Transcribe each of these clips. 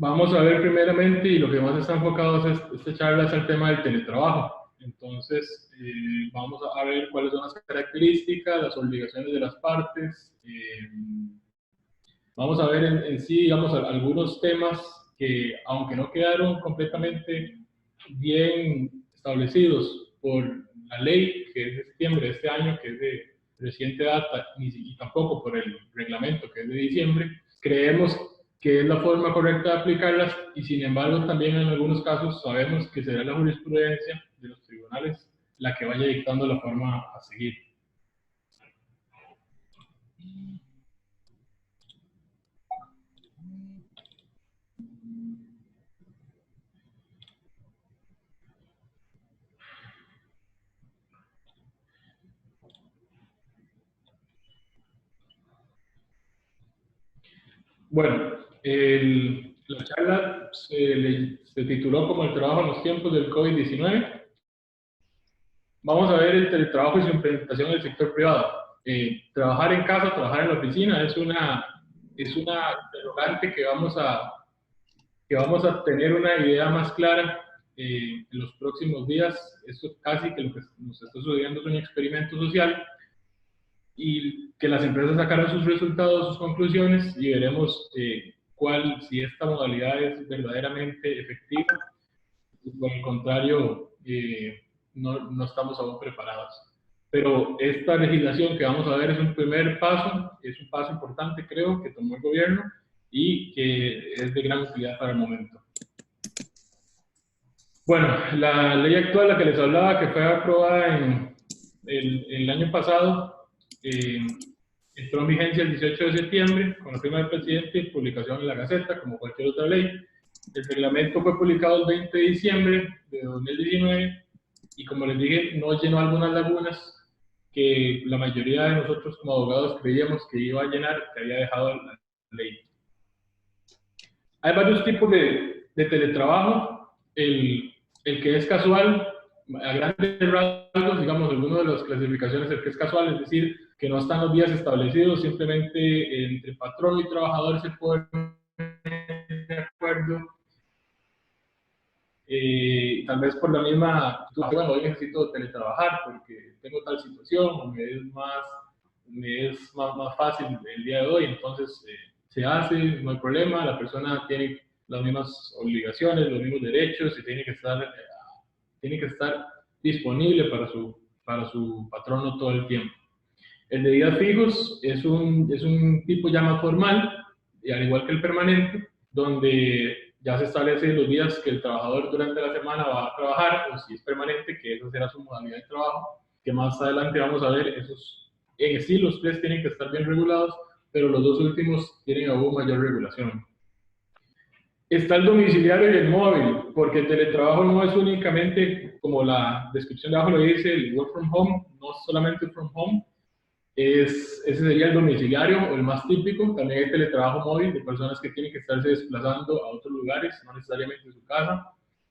Vamos a ver primeramente, y lo que más está enfocado es esta charla es el tema del teletrabajo. Entonces, vamos a ver cuáles son las características, las obligaciones de las partes. Vamos a ver en sí, digamos, algunos temas que, aunque no quedaron completamente bien establecidos por la ley, que es de septiembre de este año, que es de reciente data, y tampoco por el reglamento, que es de diciembre, creemos que es la forma correcta de aplicarlas, y sin embargo también en algunos casos sabemos que será la jurisprudencia de los tribunales la que vaya dictando la forma a seguir. Bueno, la charla se tituló como el trabajo en los tiempos del COVID-19. Vamos a ver el teletrabajo y su implementación en el sector privado. Trabajar en casa, trabajar en la oficina es una interrogante que vamos a tener una idea más clara en los próximos días. Esto casi que lo que nos está sucediendo es un experimento social y que las empresas sacaron sus resultados, sus conclusiones y veremos si esta modalidad es verdaderamente efectiva. Por el contrario, no estamos aún preparados. Pero esta legislación que vamos a ver es un primer paso, es un paso importante, creo, que tomó el gobierno y que es de gran utilidad para el momento. Bueno, la ley actual, la que les hablaba, que fue aprobada en el año pasado, eh, entró en vigencia el 18 de septiembre con la firma del presidente y publicación en la Gaceta, como cualquier otra ley. El reglamento fue publicado el 20 de diciembre de 2019 y, como les dije, no llenó algunas lagunas que la mayoría de nosotros como abogados creíamos que iba a llenar, que había dejado la ley. Hay varios tipos de teletrabajo. El que es casual, a grandes rasgos, digamos, alguna de las clasificaciones, el que es casual, es decir, que no están los días establecidos, simplemente entre patrón y trabajador se pueden de acuerdo, tal vez por la misma, bueno, hoy necesito teletrabajar porque tengo tal situación, o me es más fácil el día de hoy, entonces se hace, no hay problema, la persona tiene las mismas obligaciones, los mismos derechos y tiene que estar disponible para su patrono todo el tiempo. El de días fijos es un tipo ya más formal, y al igual que el permanente, donde ya se establecen los días que el trabajador durante la semana va a trabajar, o si es permanente, que esa será su modalidad de trabajo, que más adelante vamos a ver, en sí los tres tienen que estar bien regulados, pero los dos últimos tienen aún mayor regulación. Está el domiciliario y el móvil, porque el teletrabajo no es únicamente, como la descripción de abajo lo dice, el work from home, no solamente from home, ese sería el domiciliario o el más típico. También hay teletrabajo móvil de personas que tienen que estarse desplazando a otros lugares, no necesariamente en su casa.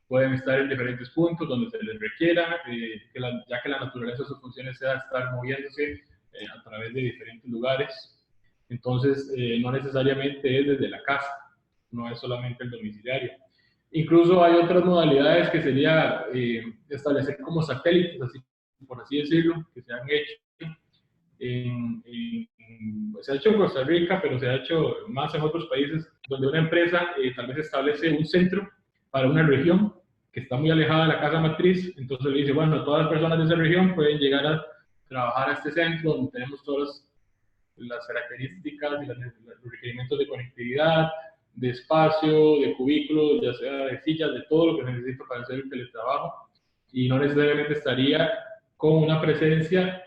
Pueden estar en diferentes puntos donde se les requiera, ya que la naturaleza de sus funciones sea estar moviéndose a través de diferentes lugares. Entonces, no necesariamente es desde la casa, no es solamente el domiciliario. Incluso hay otras modalidades que sería establecer como satélites, así, por así decirlo, que se han hecho se ha hecho en Costa Rica, pero se ha hecho más en otros países, donde una empresa tal vez establece un centro para una región que está muy alejada de la casa matriz, entonces le dice, bueno, todas las personas de esa región pueden llegar a trabajar a este centro, donde tenemos todas las características y los requerimientos de conectividad, de espacio, de cubículos, ya sea de sillas, de todo lo que se necesita para hacer el teletrabajo, y no necesariamente estaría con una presencia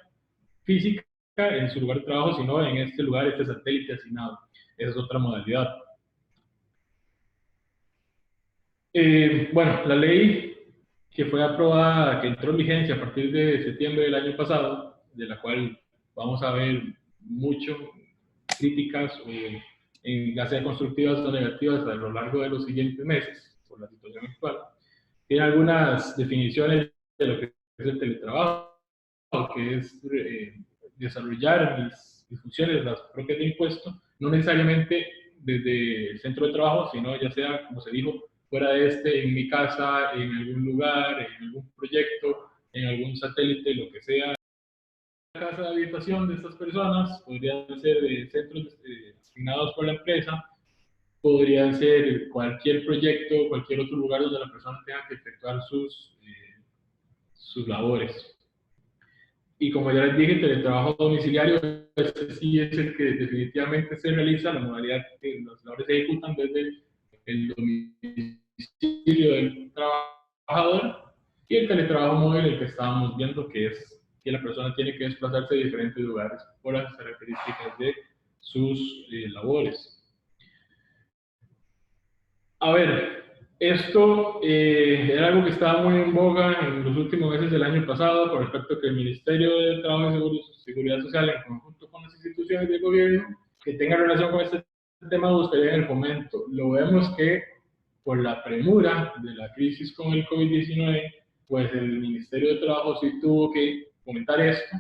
física en su lugar de trabajo, sino en este lugar, este satélite asignado. Esa es otra modalidad. Bueno, la ley que fue aprobada, que entró en vigencia a partir de septiembre del año pasado, de la cual vamos a ver mucho críticas, ya sea constructivas o negativas, a lo largo de los siguientes meses, por la situación actual, tiene algunas definiciones de lo que es el teletrabajo, que es desarrollar mis funciones, las propias de impuesto, no necesariamente desde el centro de trabajo, sino ya sea, como se dijo, fuera de este, en mi casa, en algún lugar, en algún proyecto, en algún satélite, lo que sea. La casa de habitación de estas personas podrían ser de centros asignados por la empresa, podrían ser cualquier proyecto, cualquier otro lugar donde la persona tenga que efectuar sus labores. Y como ya les dije, el teletrabajo domiciliario, este sí es el que definitivamente se realiza, la modalidad que los labores se ejecutan desde el domicilio del trabajador, y el teletrabajo móvil, el que estábamos viendo, que es que la persona tiene que desplazarse de diferentes lugares por las características de sus labores. A ver, esto era algo que estaba muy en boga en los últimos meses del año pasado, con respecto a que el Ministerio de Trabajo y Seguridad Social, en conjunto con las instituciones del gobierno que tengan relación con este tema, buscarían el fomento. Lo vemos que por la premura de la crisis con el COVID-19, pues el Ministerio de Trabajo sí tuvo que comentar esto,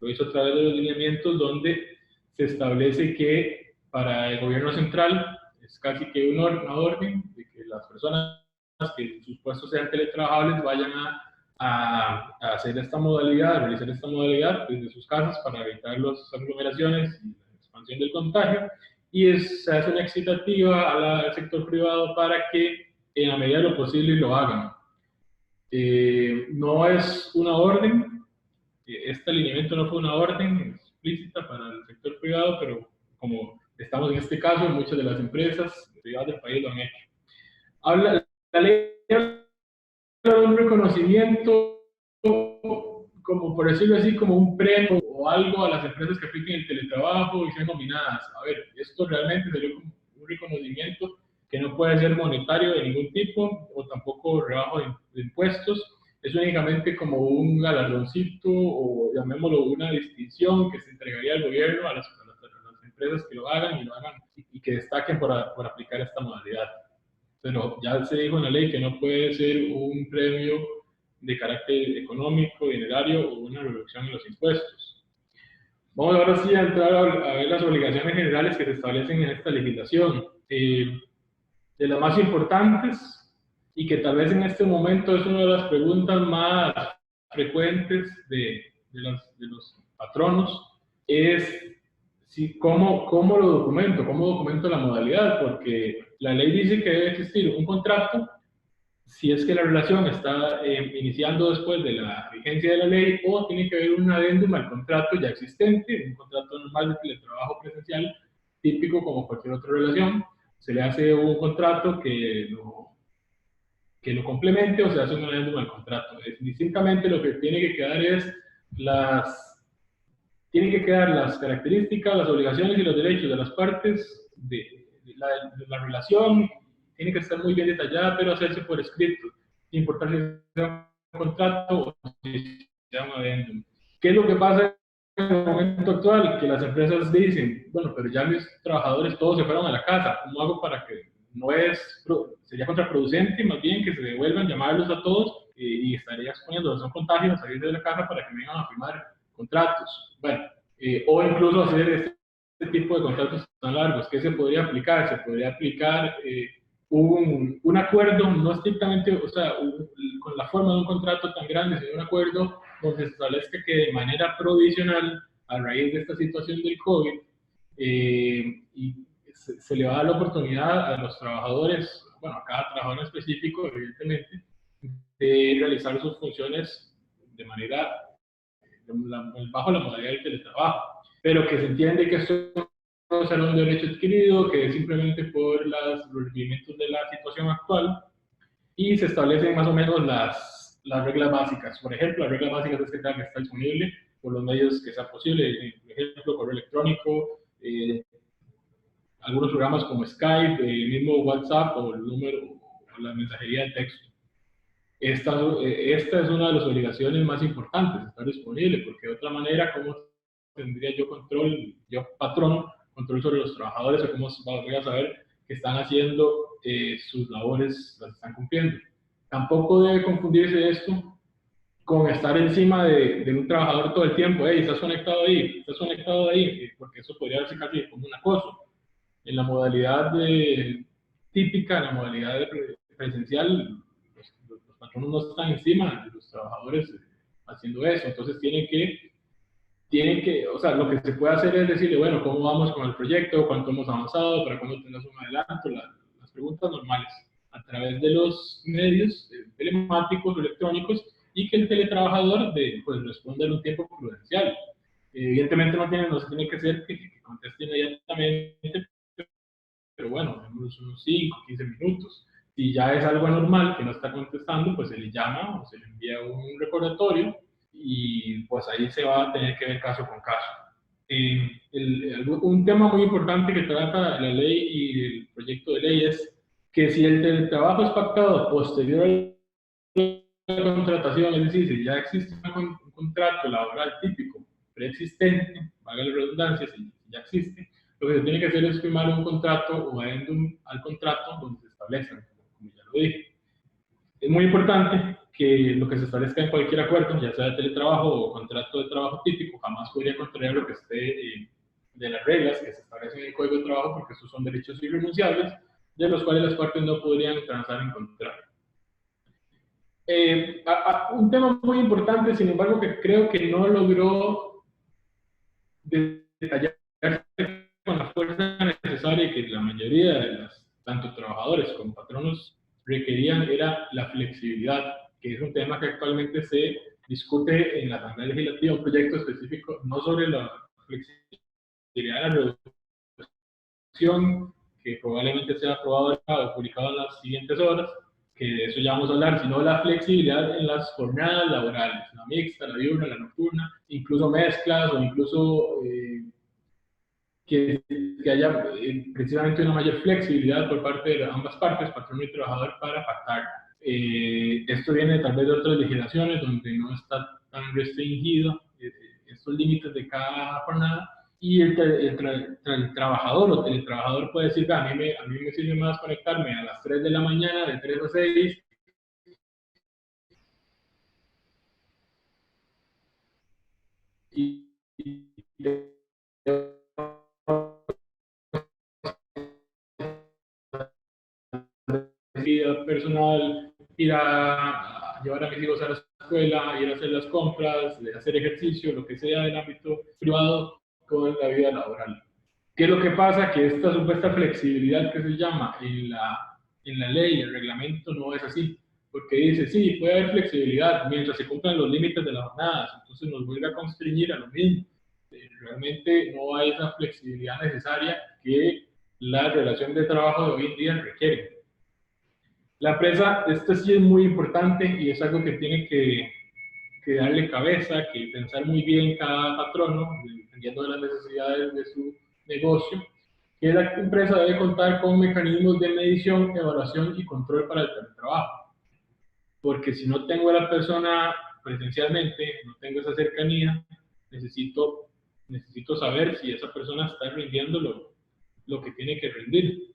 lo hizo a través de los lineamientos donde se establece que para el gobierno central es casi que una orden de que las personas que sus puestos sean teletrabajables vayan a hacer esta modalidad, a realizar esta modalidad desde sus casas para evitar las aglomeraciones y la expansión del contagio. Y se hace una excitativa al sector privado para que en la medida de lo posible lo hagan. No es una orden, este alineamiento no fue una orden explícita para el sector privado, pero como estamos en este caso, muchas de las empresas privadas del país lo han hecho. La ley habla de un reconocimiento, como por decirlo así, como un premio o algo a las empresas que apliquen el teletrabajo y sean nominadas. A ver, esto realmente sería como un reconocimiento que no puede ser monetario de ningún tipo o tampoco rebajo de impuestos. Es únicamente como un galardoncito o llamémoslo una distinción que se entregaría al gobierno a las empresas que lo hagan y que destaquen por aplicar esta modalidad. Pero ya se dijo en la ley que no puede ser un premio de carácter económico, dinerario o una reducción en los impuestos. Vamos ahora sí a entrar a ver las obligaciones generales que se establecen en esta legislación. De las más importantes, y que tal vez en este momento es una de las preguntas más frecuentes de los patronos, es cómo lo documento, cómo documento la modalidad, porque la ley dice que debe existir un contrato si es que la relación está iniciando después de la vigencia de la ley, o tiene que haber un adendum al contrato ya existente, un contrato normal de teletrabajo presencial, típico como cualquier otra relación. Se le hace un contrato que lo complemente o se hace un adendum al contrato. Distintamente lo que tiene que quedar es tienen que quedar las características, las obligaciones y los derechos de las partes de la relación. Tiene que estar muy bien detallada, pero hacerse por escrito, sin importar si sea un contrato o si sea un adendum. ¿Qué es lo que pasa en el momento actual? Que las empresas dicen, bueno, pero ya mis trabajadores todos se fueron a la casa, ¿cómo hago para que sería contraproducente más bien que se devuelvan, llamarlos a todos y estaría exponiéndolos a un contagio, salir de la casa para que vengan a firmar contratos? Bueno, o incluso hacer este tipo de contratos tan largos. ¿Qué se podría aplicar? Se podría aplicar un acuerdo, no estrictamente, o sea, con la forma de un contrato tan grande, sino un acuerdo donde se establezca que de manera provisional, a raíz de esta situación del COVID, y se le va a dar la oportunidad a los trabajadores, bueno, a cada trabajador específico, evidentemente, de realizar sus funciones de manera bajo la modalidad del teletrabajo, pero que se entiende que esto no será un derecho adquirido, que es simplemente por los requerimientos de la situación actual, y se establecen más o menos las reglas básicas. Por ejemplo, las reglas básicas es que tenga que estar disponible por los medios que sea posible, por ejemplo, correo electrónico, algunos programas como Skype, el mismo WhatsApp o el número o la mensajería de texto. Esta es una de las obligaciones más importantes, estar disponible, porque de otra manera, ¿cómo tendría yo control, yo patrón, control sobre los trabajadores, o cómo voy a saber que están haciendo sus labores, las están cumpliendo? Tampoco debe confundirse esto con estar encima de un trabajador todo el tiempo. Hey, estás conectado ahí, porque eso podría verse casi como un acoso. En la modalidad típica, en la modalidad presencial, los patronos no están encima de los trabajadores haciendo eso, entonces o sea, lo que se puede hacer es decirle, bueno, ¿cómo vamos con el proyecto? ¿Cuánto hemos avanzado? ¿Para cuándo tengas un adelanto? Las preguntas normales a través de los medios telemáticos o electrónicos, y que el teletrabajador pues, responda en un tiempo prudencial. Evidentemente no se tiene que ser que conteste inmediatamente, pero bueno, unos 5, 15 minutos. Si ya es algo anormal que no está contestando, pues se le llama o se le envía un recordatorio, y pues ahí se va a tener que ver caso con caso. Un tema muy importante que trata la ley y el proyecto de ley es que si el teletrabajo es pactado posterior a la contratación, es decir, si ya existe un contrato laboral típico preexistente, valga la redundancia, si ya existe, lo que se tiene que hacer es firmar un contrato o adendum al contrato donde se establezcan, como ya lo dije. Es muy importante que lo que se establezca en cualquier acuerdo, ya sea de teletrabajo o contrato de trabajo típico, jamás podría contrariar lo que esté de las reglas que se establecen en el Código de Trabajo, porque estos son derechos irrenunciables, de los cuales las partes no podrían transar en contrario. Un tema muy importante, sin embargo, que creo que no logró detallarse con la fuerza necesaria y que la mayoría de tanto trabajadores como patronos requerían, era la flexibilidad, que es un tema que actualmente se discute en la Asamblea Legislativa, un proyecto específico no sobre la flexibilidad de la reducción, que probablemente sea aprobado o publicado en las siguientes horas, que de eso ya vamos a hablar, sino la flexibilidad en las jornadas laborales, la mixta, la diurna, la nocturna, incluso mezclas o incluso que haya precisamente una mayor flexibilidad por parte de ambas partes, patrón y trabajador, para pactar. Esto viene tal vez de otras legislaciones donde no está tan restringido estos límites de cada jornada, y el trabajador o teletrabajador puede decir, a mí me sirve más conectarme a las 3 de la mañana, de 3 a 6, y vida personal, ir a llevar a mis hijos a la escuela, ir a hacer las compras, hacer ejercicio, lo que sea del ámbito privado, con la vida laboral. ¿Qué es lo que pasa? Que esta supuesta flexibilidad que se llama en la ley, el reglamento, no es así, porque dice, sí, puede haber flexibilidad mientras se cumplan los límites de las jornadas, entonces nos vuelve a constreñir a lo mismo. Realmente no hay esa flexibilidad necesaria que la relación de trabajo de hoy en día requiere. La empresa, esto sí es muy importante y es algo que tiene que darle cabeza, que pensar muy bien cada patrono, dependiendo de las necesidades de su negocio, que la empresa debe contar con mecanismos de medición, evaluación y control para el teletrabajo. Porque si no tengo a la persona presencialmente, no tengo esa cercanía, necesito saber si esa persona está rindiendo lo que tiene que rendir.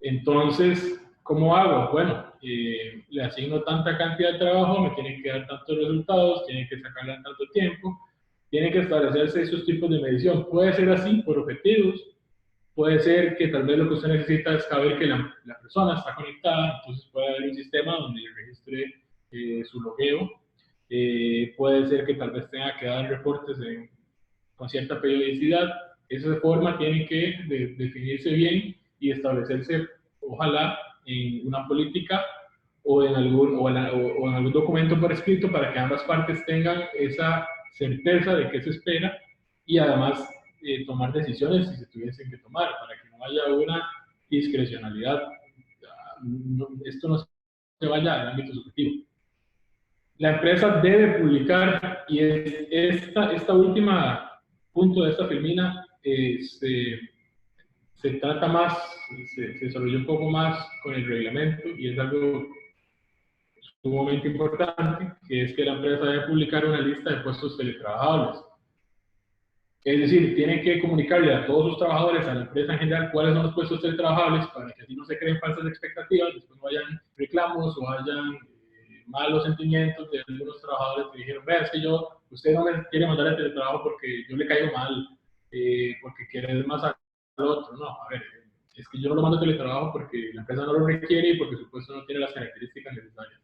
Entonces, ¿cómo hago? Bueno, le asigno tanta cantidad de trabajo, me tiene que dar tantos resultados, tiene que sacarle en tanto tiempo, tiene que establecerse esos tipos de medición. Puede ser así, por objetivos, puede ser que tal vez lo que usted necesita es saber que la persona está conectada, entonces puede haber un sistema donde registre su logueo. Puede ser que tal vez tenga que dar reportes con cierta periodicidad. Esa forma tiene que definirse bien y establecerse, ojalá, en una política o en algún documento por escrito, para que ambas partes tengan esa certeza de qué se espera, y además tomar decisiones si se tuviesen que tomar, para que no haya una discrecionalidad. Esto no se vaya al ámbito subjetivo. La empresa debe publicar, y esta última punto de esta filmina se trata más, se desarrolló un poco más con el reglamento, y es algo sumamente importante, que es que la empresa debe publicar una lista de puestos teletrabajables. Es decir, tiene que comunicarle a todos sus trabajadores, a la empresa en general, cuáles son los puestos teletrabajables, para que así no se creen falsas expectativas, después no hayan reclamos o hayan malos sentimientos de algunos trabajadores que dijeron, vea, es que usted no me quiere mandar el teletrabajo porque yo le caigo mal, porque quiere más al otro. No, a ver, es que yo no lo mando a teletrabajo porque la empresa no lo requiere y porque su puesto no tiene las características necesarias.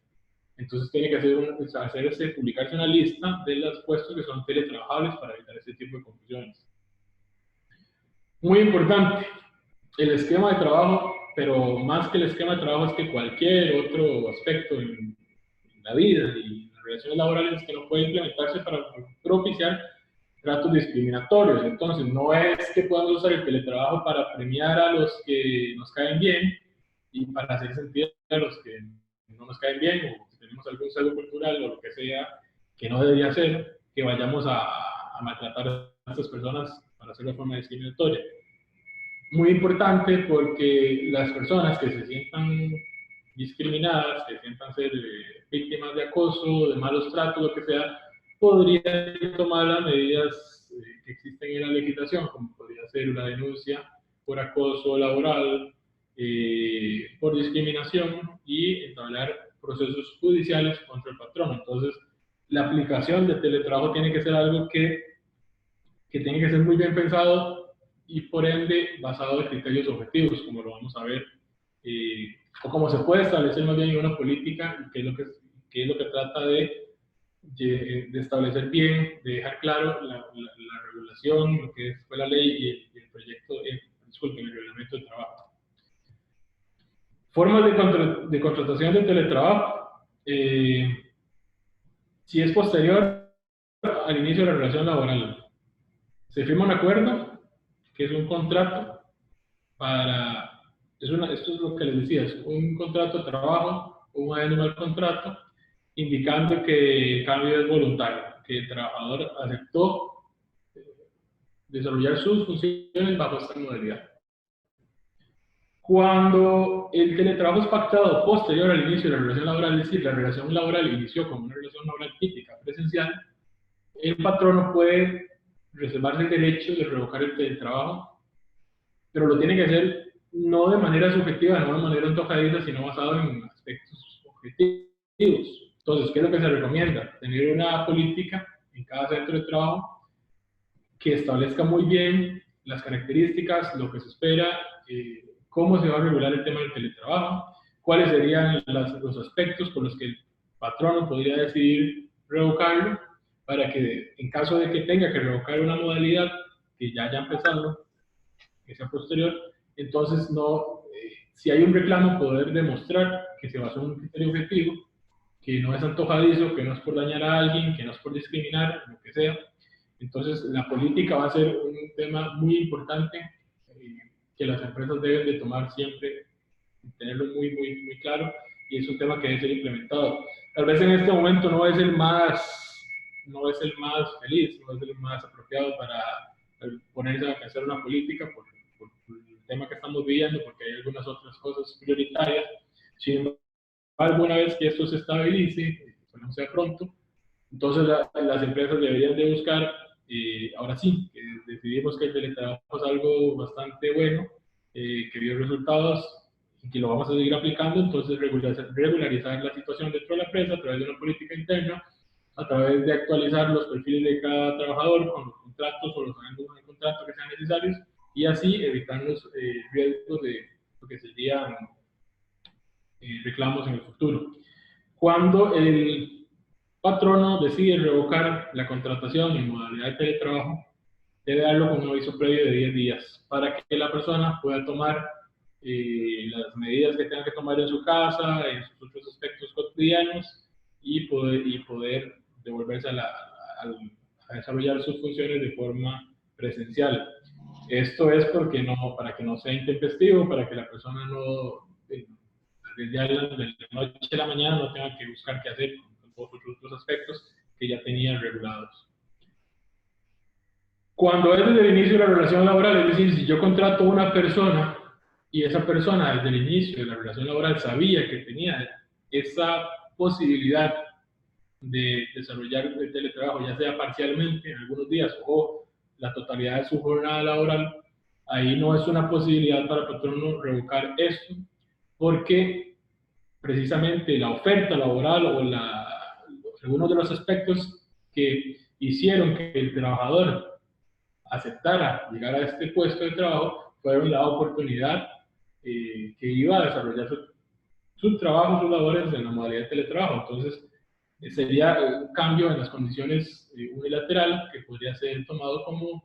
Entonces tiene que publicarse una lista de los puestos que son teletrabajables para evitar ese tipo de confusiones. Muy importante, el esquema de trabajo, pero más que el esquema de trabajo es que cualquier otro aspecto en la vida y en las relaciones laborales que no puede implementarse para propiciar tratos discriminatorios. Entonces, no es que podamos usar el teletrabajo para premiar a los que nos caen bien y para hacer sentir a los que no nos caen bien o que tenemos algún sesgo cultural o lo que sea, que no debería ser, que vayamos a maltratar a estas personas para hacerlo de forma discriminatoria. Muy importante porque las personas que se sientan discriminadas, que sientan ser víctimas de acoso, de malos tratos, lo que sea, podrían tomar las medidas que existen en la legislación, como podría ser una denuncia por acoso laboral, por discriminación y entablar procesos judiciales contra el patrón. Entonces, la aplicación del teletrabajo tiene que ser algo que tiene que ser muy bien pensado y por ende basado en criterios objetivos, como lo vamos a ver, o como se puede establecer más bien en una política, que es lo que trata de establecer bien, de dejar claro la regulación, lo que fue la ley y el proyecto, disculpen, el reglamento de trabajo. Formas de contratación de teletrabajo. Si es posterior al inicio de la relación laboral, se firma un acuerdo, que es un contrato para, esto es lo que les decía, es un contrato de trabajo, un adendum al contrato, indicando que el cambio es voluntario, que el trabajador aceptó desarrollar sus funciones bajo esta modalidad. Cuando el teletrabajo es pactado posterior al inicio de la relación laboral, es decir, la relación laboral inició como una relación laboral típica presencial, el patrono puede reservarse el derecho de revocar el teletrabajo, pero lo tiene que hacer no de manera subjetiva, no de manera antojadiza, sino basado en aspectos objetivos. Entonces, ¿qué es lo que se recomienda? Tener una política en cada centro de trabajo que establezca muy bien las características, lo que se espera, cómo se va a regular el tema del teletrabajo, cuáles serían los aspectos por los que el patrono podría decidir revocarlo, para que en caso de que tenga que revocar una modalidad que ya haya empezado, que sea posterior, entonces no, si hay un reclamo, poder demostrar que se basó en un criterio objetivo, que no es antojadizo, que no es por dañar a alguien, que no es por discriminar, lo que sea. Entonces, la política va a ser un tema muy importante que las empresas deben de tomar siempre, tenerlo muy claro, y es un tema que debe ser implementado. Tal vez en este momento no es el más feliz, no es el más apropiado para ponerse a hacer una política por el tema que estamos viviendo, porque hay algunas otras cosas prioritarias. Sin embargo, alguna vez que esto se estabilice, no sea pronto, entonces las empresas deberían de buscar, ahora sí, que decidimos que el teletrabajo es algo bastante bueno, que dio resultados y que lo vamos a seguir aplicando, entonces regularizar la situación dentro de la empresa a través de una política interna, a través de actualizar los perfiles de cada trabajador con los contratos o los años de contrato que sean necesarios, y así evitar los riesgos de lo que serían reclamos en el futuro. Cuando el patrono decide revocar la contratación en modalidad de teletrabajo, debe darlo con un aviso previo de 10 días para que la persona pueda tomar las medidas que tenga que tomar en su casa, en sus otros aspectos cotidianos y poder devolverse a desarrollar sus funciones de forma presencial. Esto es para que no sea intempestivo, para que la persona no, desde la noche a la mañana, no tenga que buscar qué hacer con todos los otros aspectos que ya tenían regulados. Cuando es desde el inicio de la relación laboral, es decir, si yo contrato a una persona y esa persona desde el inicio de la relación laboral sabía que tenía esa posibilidad de desarrollar el teletrabajo, ya sea parcialmente en algunos días o la totalidad de su jornada laboral, ahí no es una posibilidad para el patrono revocar esto, porque precisamente la oferta laboral o algunos de los aspectos que hicieron que el trabajador aceptara llegar a este puesto de trabajo fueron la oportunidad que iba a desarrollar su trabajo, sus labores en la modalidad de teletrabajo. Entonces, sería un cambio en las condiciones unilateral que podría ser tomado como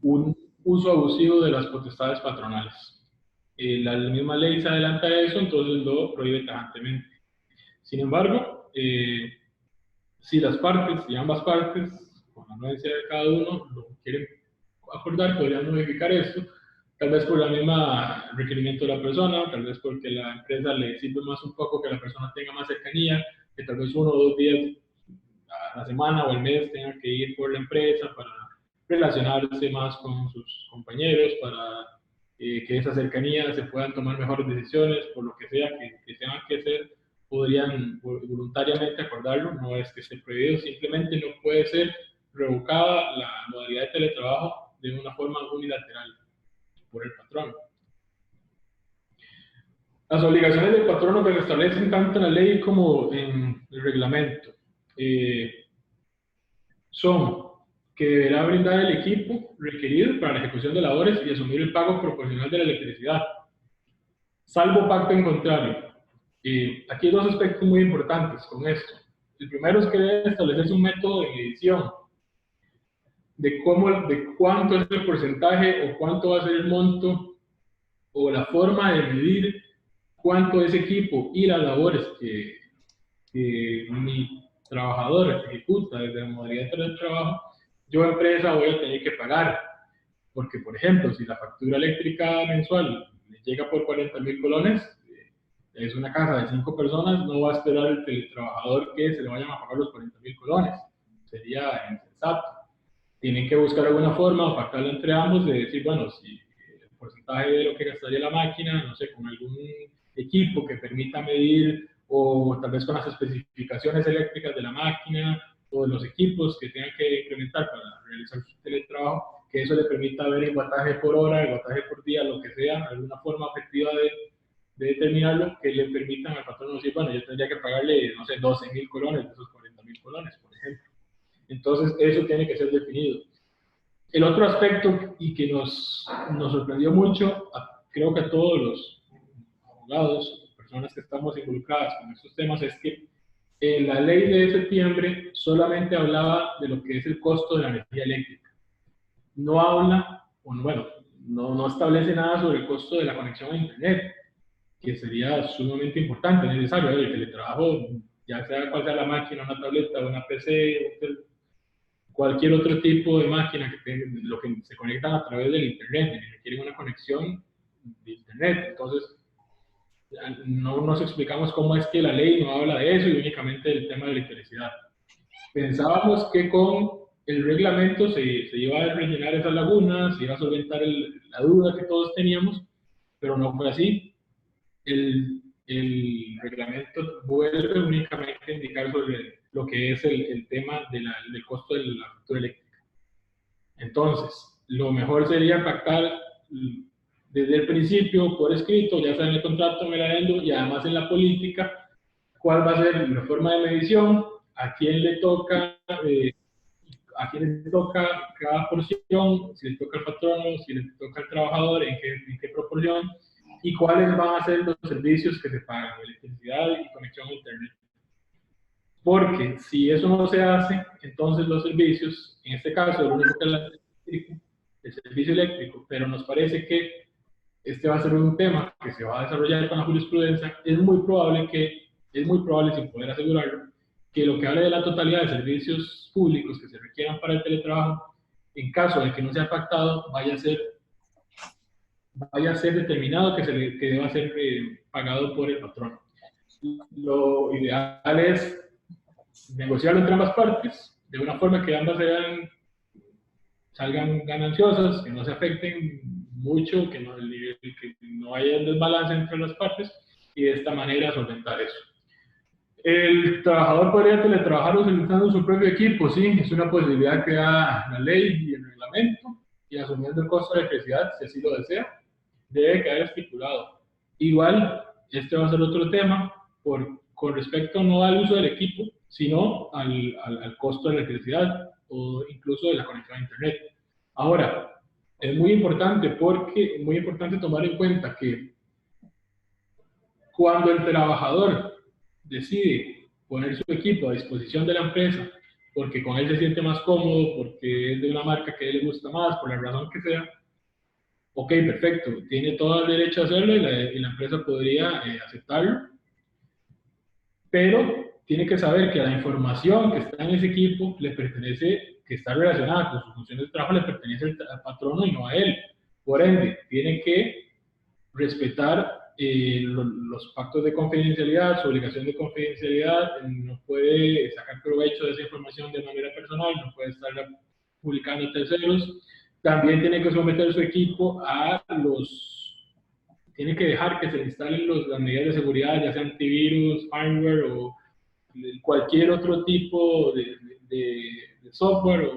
un uso abusivo de las potestades patronales. La misma ley se adelanta a eso, entonces lo prohíbe tajantemente. Sin embargo, si las partes, y ambas partes, con la anuencia de cada uno, lo quieren acordar, podrían modificar esto, tal vez por la misma requerimiento de la persona, tal vez porque la empresa le sirve más un poco que la persona tenga más cercanía, que tal vez 1 o 2 días a la semana o el mes tenga que ir por la empresa para relacionarse más con sus compañeros, para que esa cercanía se puedan tomar mejores decisiones, por lo que sea que tengan que hacer, podrían voluntariamente acordarlo, no es que esté prohibido, simplemente no puede ser revocada la modalidad de teletrabajo de una forma unilateral por el patrón. Las obligaciones del patrono que se establecen tanto en la ley como en el reglamento son que deberá brindar el equipo requerido para la ejecución de labores y asumir el pago proporcional de la electricidad, salvo pacto en contrario. Aquí hay 2 aspectos muy importantes con esto. El primero es que debe establecerse un método de medición de cuánto es el porcentaje o cuánto va a ser el monto o la forma de medir cuánto ese equipo y las labores que mi trabajador ejecuta desde la modalidad de trabajo, yo empresa voy a tener que pagar. Porque, por ejemplo, si la factura eléctrica mensual le llega por 40.000 colones, es una casa de 5 personas, no va a esperar el teletrabajador que se le vayan a pagar los 40.000 colones. Sería insensato. Tienen que buscar alguna forma, pactarla entre ambos, de decir, bueno, si el porcentaje de lo que gastaría la máquina, no sé, con algún equipo que permita medir, o tal vez con las especificaciones eléctricas de la máquina, o de los equipos que tengan que implementar para realizar su teletrabajo, que eso le permita ver el wattaje por hora, el wattaje por día, lo que sea, alguna forma objetiva de determinarlo, que le permitan al patrón decir, bueno, yo tendría que pagarle, no sé, 12.000 colones de esos 40.000 colones, por ejemplo. Entonces, eso tiene que ser definido. El otro aspecto, y que nos sorprendió mucho, creo que a todos los abogados, personas que estamos involucradas con estos temas, es que la ley de septiembre solamente hablaba de lo que es el costo de la energía eléctrica. No habla, bueno, no establece nada sobre el costo de la conexión a Internet, que sería sumamente importante, necesario. El teletrabajo, ya sea cual sea la máquina, una tableta, una PC, cualquier otro tipo de máquina lo que se conectan a través del Internet, requieren una conexión de Internet. Entonces, no nos explicamos cómo es que la ley no habla de eso y únicamente del tema de electricidad. Pensábamos que con el reglamento se iba a rellenar esas lagunas, se iba a solventar la duda que todos teníamos, pero no fue así. El reglamento vuelve únicamente a indicar sobre lo que es el tema del costo de la factura eléctrica. Entonces, lo mejor sería pactar desde el principio, por escrito, ya sea en el contrato, en el adendo y además en la política, cuál va a ser la forma de medición, a quién le toca cada porción, si le toca al patrono, si le toca al trabajador, en qué proporción, y cuáles van a ser los servicios que se pagan, electricidad y conexión a Internet. Porque si eso no se hace, entonces los servicios, en este caso, el único que es el servicio eléctrico, pero nos parece que este va a ser un tema que se va a desarrollar con la jurisprudencia, es muy probable, sin poder asegurarlo, que lo que hable de la totalidad de servicios públicos que se requieran para el teletrabajo, en caso de que no sea pactado, vaya a ser determinado que deba ser pagado por el patrón. Lo ideal es negociarlo entre ambas partes, de una forma que ambas salgan gananciosas, que no se afecten mucho, que no haya un desbalance entre las partes, y de esta manera solventar eso. El trabajador podría teletrabajar utilizando su propio equipo, sí, es una posibilidad que da la ley y el reglamento, y asumiendo el costo de electricidad, si así lo desea, debe quedar estipulado. Igual, este va a ser otro tema, con respecto no al uso del equipo, sino al costo de electricidad o incluso de la conexión a Internet. Ahora, es muy importante porque es muy importante tomar en cuenta que cuando el trabajador decide poner su equipo a disposición de la empresa, porque con él se siente más cómodo, porque es de una marca que a él le gusta más, por la razón que sea, ok, perfecto, tiene todo el derecho a hacerlo y la empresa podría aceptarlo, pero tiene que saber que la información que está en ese equipo le pertenece, que está relacionada con sus funciones de trabajo, le pertenece al patrono y no a él. Por ende, tiene que respetar los pactos de confidencialidad, su obligación de confidencialidad, no puede sacar provecho de esa información de manera personal, no puede estarla publicando a terceros. También tiene que someter su equipo a tiene que dejar que se le instalen las medidas de seguridad, ya sea antivirus, firmware o cualquier otro tipo de software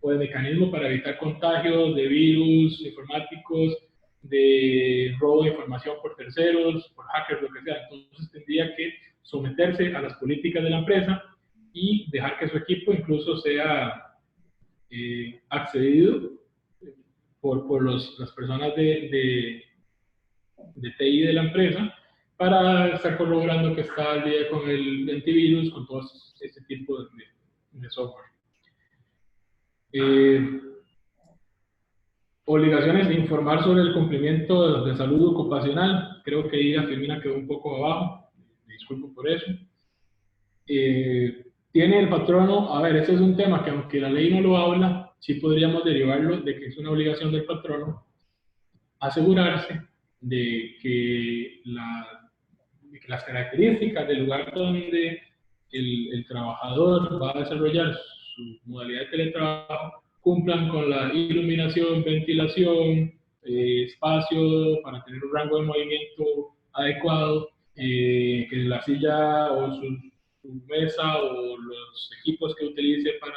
o de mecanismo para evitar contagios de virus informáticos, de robo de información por terceros, por hackers, lo que sea. Entonces tendría que someterse a las políticas de la empresa y dejar que su equipo incluso sea accedido por las personas de TI de la empresa para estar corroborando que está al día con el antivirus, con todo este tipo de software. Obligaciones de informar sobre el cumplimiento de salud ocupacional. Creo que ahí la Firmina quedó un poco abajo. Me disculpo por eso. Tiene el patrono, a ver, ese es un tema que aunque la ley no lo habla, sí podríamos derivarlo de que es una obligación del patrono asegurarse de que las características del lugar donde el trabajador va a desarrollar su modalidad de teletrabajo cumplan con la iluminación, ventilación, espacio para tener un rango de movimiento adecuado, que la silla o su mesa o los equipos que utilice para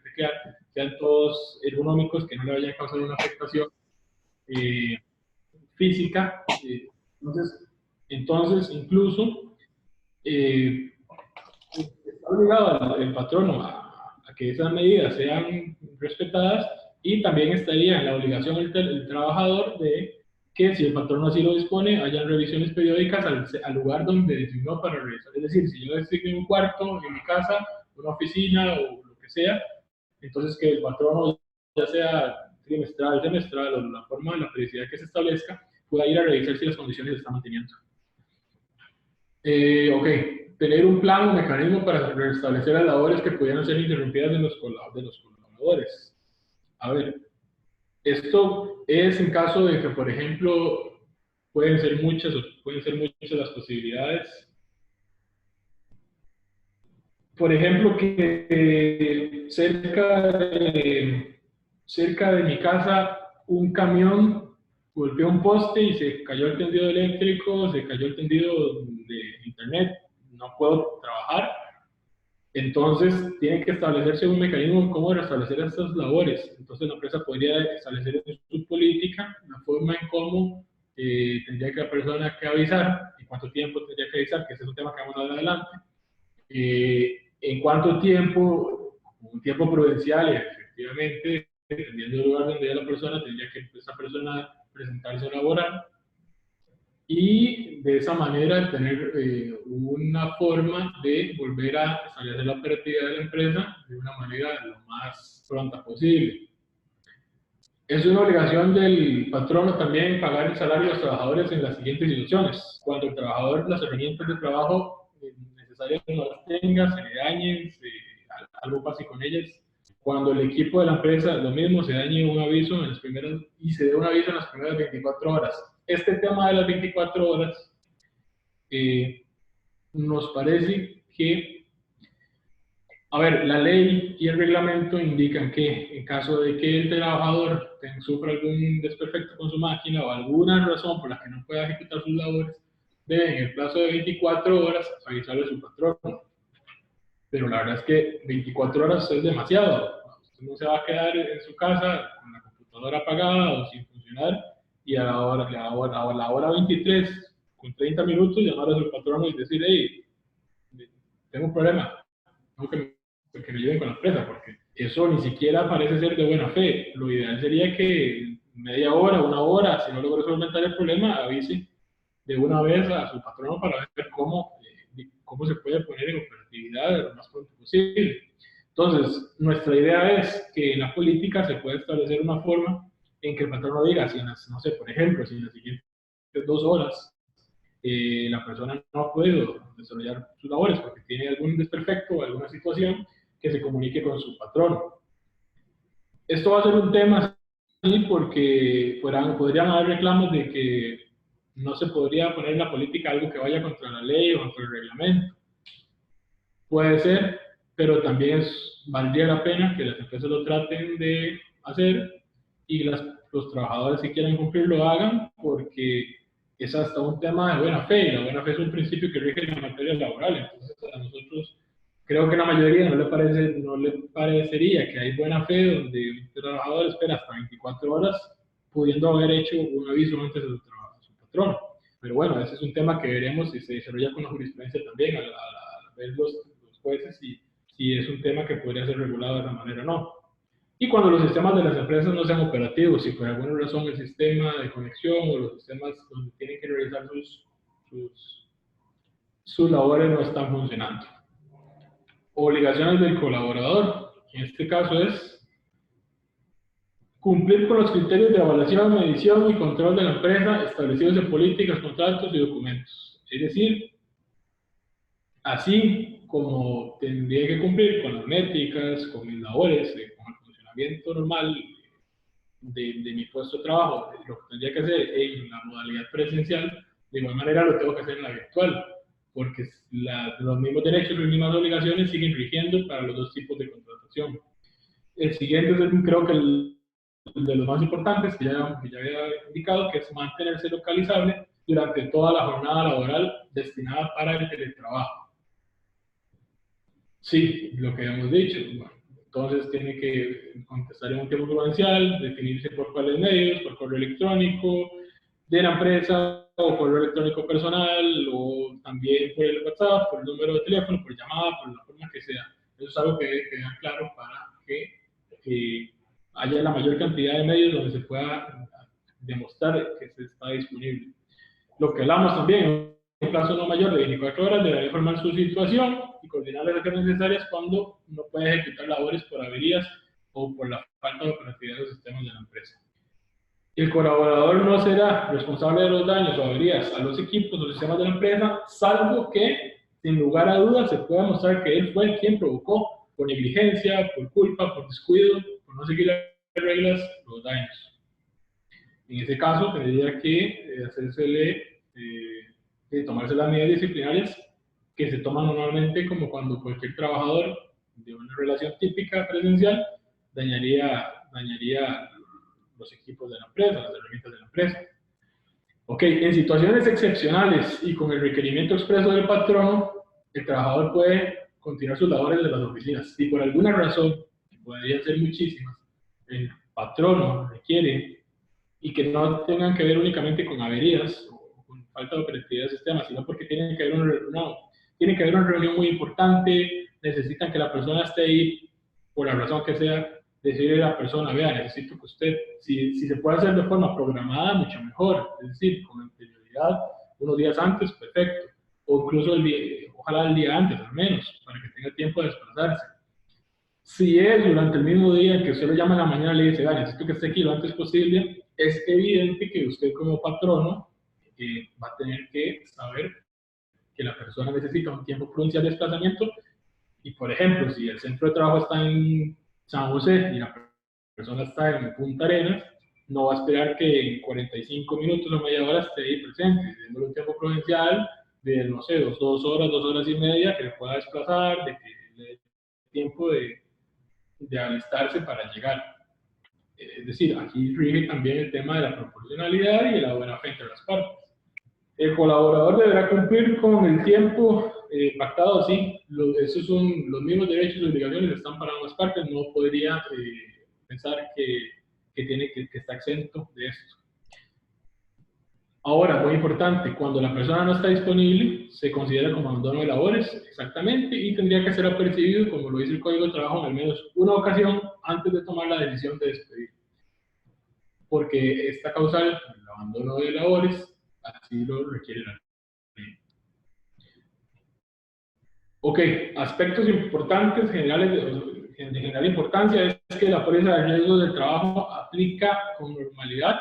teclear sean todos ergonómicos, que no le vayan a causar una afectación física. Entonces incluso está obligado el patrono a que esas medidas sean respetadas y también estaría en la obligación el trabajador de que si el patrono así lo dispone, hayan revisiones periódicas al lugar donde designó para revisar. Es decir, si yo designo un cuarto en mi casa, una oficina o lo que sea, entonces que el patrono, ya sea trimestral, semestral o la forma, la periodicidad que se establezca, pueda ir a revisar si las condiciones se están manteniendo. Ok, tener un plan o mecanismo para restablecer las labores que pudieran ser interrumpidas de los colaboradores. A ver, esto es en caso de que, por ejemplo, pueden ser muchas las posibilidades. Por ejemplo, que cerca de mi casa un camión golpeó un poste y se cayó el tendido eléctrico, se cayó el tendido de internet, no puedo trabajar. Entonces, tiene que establecerse un mecanismo en cómo restablecer estas labores. Entonces, la empresa podría establecer en su política la forma en cómo tendría que la persona que avisar, en cuánto tiempo tendría que avisar, que ese es un tema que vamos a hablar adelante. En cuánto tiempo, un tiempo prudencial, efectivamente, dependiendo del lugar donde la persona, tendría que esa persona presentarse a laborar y de esa manera tener una forma de volver a establecer la operatividad de la empresa de una manera lo más pronta posible. Es una obligación del patrono también pagar el salario de los trabajadores en las siguientes situaciones. Cuando el trabajador las herramientas de trabajo necesarias no las tenga, se le dañen, algo pase con ellas. Cuando el equipo de la empresa, lo mismo, se dañe un aviso en las primeras, y se dé un aviso en las primeras 24 horas. Este tema de las 24 horas nos parece que, a ver, la ley y el reglamento indican que en caso de que el trabajador sufra algún desperfecto con su máquina o alguna razón por la que no pueda ejecutar sus labores, debe en el plazo de 24 horas avisarle a su patrón. Pero la verdad es que 24 horas es demasiado. Usted no se va a quedar en su casa con la computadora apagada o sin funcionar y a la hora 23, con 30 minutos, llamar a su patrón y decir, hey, tengo un problema, tengo que me ayuden con la empresa, porque Eso ni siquiera parece ser de buena fe. Lo ideal sería que media hora, una hora, si no logró solventar el problema, avise de una vez a su patrono para ver cómo se puede poner en operatividad lo más pronto posible. Entonces, nuestra idea es que en la política se puede establecer una forma en que el patrono diga, si en las, no sé, por ejemplo, si en las siguientes 2 horas la persona no ha podido desarrollar sus labores porque tiene algún desperfecto o alguna situación, que se comunique con su patrono. Esto va a ser un tema así porque podrían haber reclamos de que no se podría poner en la política algo que vaya contra la ley o contra el reglamento. Puede ser, pero también valdría la pena que las empresas lo traten de hacer y los trabajadores que quieran cumplir lo hagan porque es hasta un tema de buena fe y la buena fe es un principio que rige la materia laboral. Entonces a nosotros creo que a la mayoría no le parecería que hay buena fe donde un trabajador espera hasta 24 horas pudiendo haber hecho un aviso antes de su patrón. Pero bueno, ese es un tema que veremos si se desarrolla con la jurisprudencia también al ver los jueces si es un tema que podría ser regulado de esa manera o no. Y cuando los sistemas de las empresas no sean operativos, si por alguna razón el sistema de conexión o los sistemas donde tienen que realizar sus labores no están funcionando. Obligaciones del colaborador, en este caso es cumplir con los criterios de evaluación, medición y control de la empresa establecidos en políticas, contratos y documentos. Es decir, así como tendría que cumplir con las métricas, con mis labores, con el funcionamiento normal de mi puesto de trabajo, lo que tendría que hacer en la modalidad presencial, de igual manera lo tengo que hacer en la virtual, porque los mismos derechos y las mismas obligaciones siguen rigiendo para los dos tipos de contratación. El siguiente es creo que el de los más importantes, que ya había indicado, que es mantenerse localizable durante toda la jornada laboral destinada para el teletrabajo. Sí, lo que hemos dicho. Bueno, entonces tiene que contestar en un tiempo prudencial, definirse por cuáles medios, por correo electrónico de la empresa o correo electrónico personal o también por el WhatsApp, por el número de teléfono, por llamada, por la forma que sea. Eso es algo que debe quedar claro para que haya la mayor cantidad de medios donde se pueda demostrar que se está disponible. Lo que hablamos también, en un plazo no mayor de 24 horas, deberá informar su situación y coordinar las acciones necesarias cuando no puede ejecutar labores por averías o por la falta de operatividad de los sistemas de la empresa. El colaborador no será responsable de los daños o averías a los equipos o sistemas de la empresa, salvo que, sin lugar a dudas, se pueda mostrar que él fue quien provocó, por negligencia, por culpa, por descuido, por no seguir las reglas, los daños. En ese caso, tendría que tomarse las medidas disciplinarias que se toman normalmente como cuando cualquier trabajador de una relación típica presencial dañaría los equipos de la empresa, las herramientas de la empresa. Ok, en situaciones excepcionales y con el requerimiento expreso del patrono, el trabajador puede continuar sus labores de las oficinas. Si por alguna razón, que podrían ser muchísimas, el patrono requiere y que no tengan que ver únicamente con averías o con falta de operatividad del sistema, sino porque tiene que haber una reunión muy importante, necesitan que la persona esté ahí por la razón que sea, decirle a la persona, vea, necesito que usted, si se puede hacer de forma programada, mucho mejor, es decir, con anterioridad, unos días antes, perfecto, o incluso ojalá el día antes al menos, para que tenga tiempo de desplazarse. Si es durante el mismo día que usted lo llama en la mañana y le dice, necesito que esté aquí lo antes posible, es evidente que usted como patrono va a tener que saber que la persona necesita un tiempo prudencial de desplazamiento y, por ejemplo, si el centro de trabajo está en San José y la persona está en Punta Arenas, no va a esperar que en 45 minutos o media hora esté ahí presente, teniendo un tiempo prudencial de, no sé, 2 horas, 2 horas y media, que le pueda desplazar, de que le dé tiempo de alistarse para llegar. Es decir, aquí rige también el tema de la proporcionalidad y de la buena fe entre las partes. El colaborador deberá cumplir con el tiempo pactado, sí. Esos son los mismos derechos y obligaciones que están para ambas partes. No podría pensar que está exento de esto. Ahora, muy importante, cuando la persona no está disponible, se considera como abandono de labores, exactamente, y tendría que ser apercibido, como lo dice el Código de Trabajo, en al menos una ocasión antes de tomar la decisión de despedir. Porque esta causal, el abandono de labores, así lo requiere la ley. Ok, aspectos importantes generales de general importancia es que la póliza de riesgos del trabajo aplica con normalidad,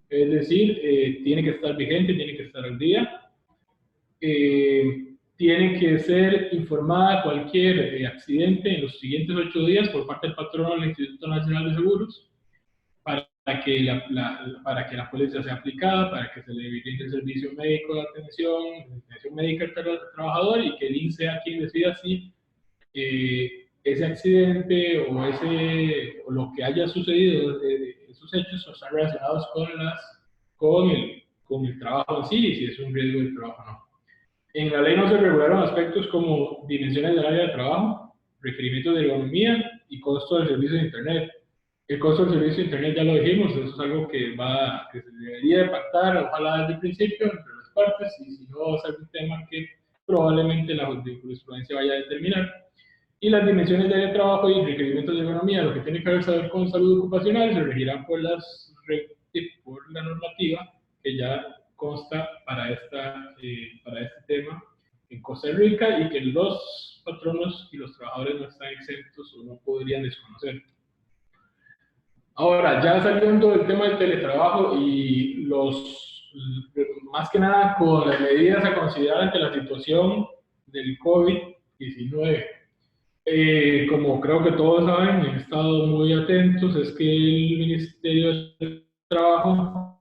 es decir, tiene que estar vigente, tiene que estar al día, tiene que ser informada cualquier accidente en los siguientes 8 días por parte del patrono del Instituto Nacional de Seguros para para que la póliza sea aplicada, para que se le brinde el servicio médico de atención médica al trabajador y que el INS sea quien decida si ese accidente o lo que haya sucedido, esos hechos están relacionados con el trabajo en sí y si es un riesgo de trabajo o no. En la ley no se regularon aspectos como dimensiones del área de trabajo, requerimientos de ergonomía y costo del servicio de Internet. El costo del servicio de Internet ya lo dijimos, eso es algo que se debería de pactar, ojalá desde el principio, entre las partes, y si no va a ser un tema que probablemente la jurisprudencia vaya a determinar. Y las dimensiones de área de trabajo y requerimientos de ergonomía, lo que tiene que ver saber con salud ocupacional, se regirán por la normativa que ya consta para este tema en Costa Rica y que los patronos y los trabajadores no están exentos o no podrían desconocer. Ahora, ya saliendo del tema del teletrabajo y más que nada con las medidas a considerar ante la situación del COVID-19. Como creo que todos saben, he estado muy atentos, es que el Ministerio del Trabajo,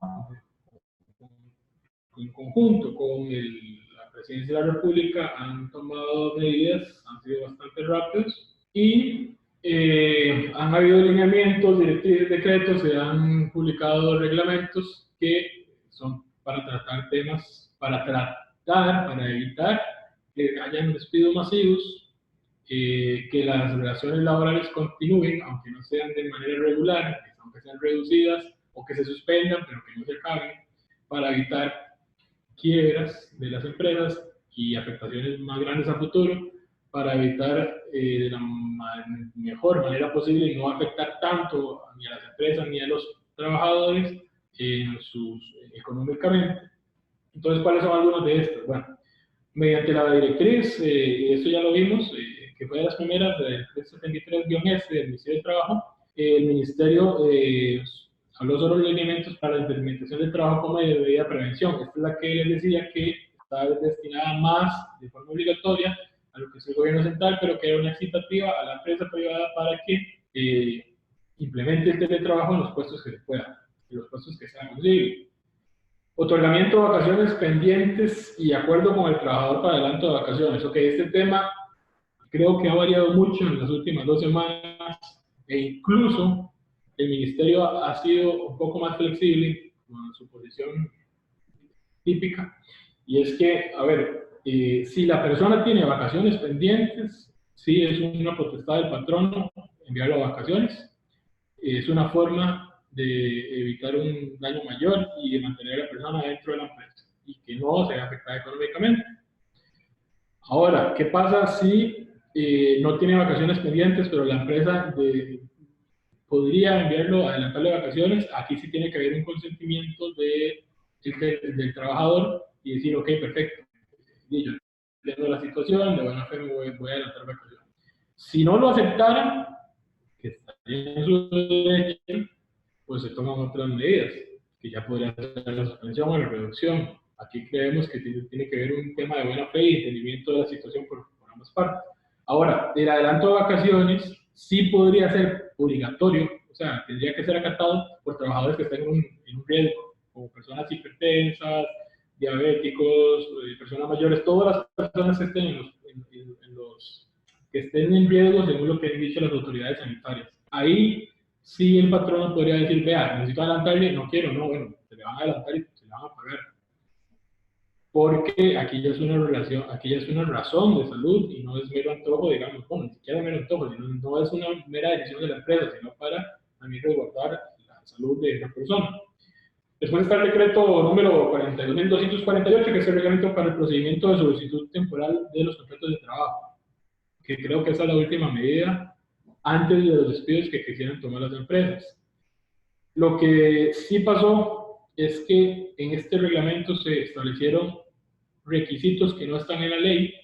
en conjunto con la Presidencia de la República, han tomado medidas, han sido bastante rápidos y han habido lineamientos, directrices, decretos, se han publicado reglamentos que son para tratar temas, para evitar que hayan despidos masivos, que las relaciones laborales continúen, aunque no sean de manera regular, aunque sean reducidas o que se suspendan, pero que no se acaben, para evitar quiebras de las empresas y afectaciones más grandes a futuro, para evitar de la mejor manera posible y no afectar tanto ni a las empresas ni a los trabajadores económicamente. Entonces, ¿cuáles son algunos de estos? Bueno, mediante la directriz, esto ya lo vimos, que fue de las primeras, la directriz 73-S del Ministerio de Trabajo, el Ministerio habló sobre los lineamientos para la implementación del trabajo como medida de prevención. Esta es la que les decía que está destinada más de forma obligatoria a lo que es el gobierno central, pero que era una excitativa a la empresa privada para que implemente el teletrabajo en los puestos que se puedan, en los puestos que sean posibles. Otorgamiento de vacaciones pendientes y acuerdo con el trabajador para adelanto de vacaciones. Ok, este tema creo que ha variado mucho en las últimas 2 semanas e incluso el ministerio ha sido un poco más flexible con su posición típica. Y es que, a ver, si la persona tiene vacaciones pendientes, sí es una potestad del patrono enviarlo a vacaciones. Es una forma de evitar un daño mayor y de mantener a la persona dentro de la empresa y que no se vea afectada económicamente. Ahora, ¿qué pasa si no tiene vacaciones pendientes, pero la empresa podría enviarlo a adelantarle vacaciones? Aquí sí tiene que haber un consentimiento del trabajador y decir, ok, perfecto, y yo entiendo la situación, de buena fe voy a adelantar vacaciones. Si no lo aceptaran, que estaría en su derecho, pues se toman otras medidas, que ya podrían ser la suspensión o la reducción. Aquí creemos que tiene que haber un tema de buena fe y entendimiento de la situación por ambas partes. Ahora, el adelanto de vacaciones sí podría ser obligatorio, o sea, tendría que ser acatado por trabajadores que estén en un riesgo, como personas hipertensas, diabéticos, personas mayores, todas las personas que estén que estén en riesgo según lo que han dicho las autoridades sanitarias. Ahí sí el patrono podría decir, vea, necesito adelantarle, no quiero, no, bueno, se le van a adelantar y se le van a pagar. Porque aquí ya es una relación, aquí ya es una razón de salud y no es mero antojo, digamos, bueno, ni siquiera mero antojo, sino no es una mera decisión de la empresa, sino para también resguardar la salud de la persona. Después está el decreto número 42.248, que es el reglamento para el procedimiento de solicitud temporal de los contratos de trabajo, que creo que esa es la última medida antes de los despidos que quisieran tomar las empresas. Lo que sí pasó es que en este reglamento se establecieron requisitos que no están en la ley,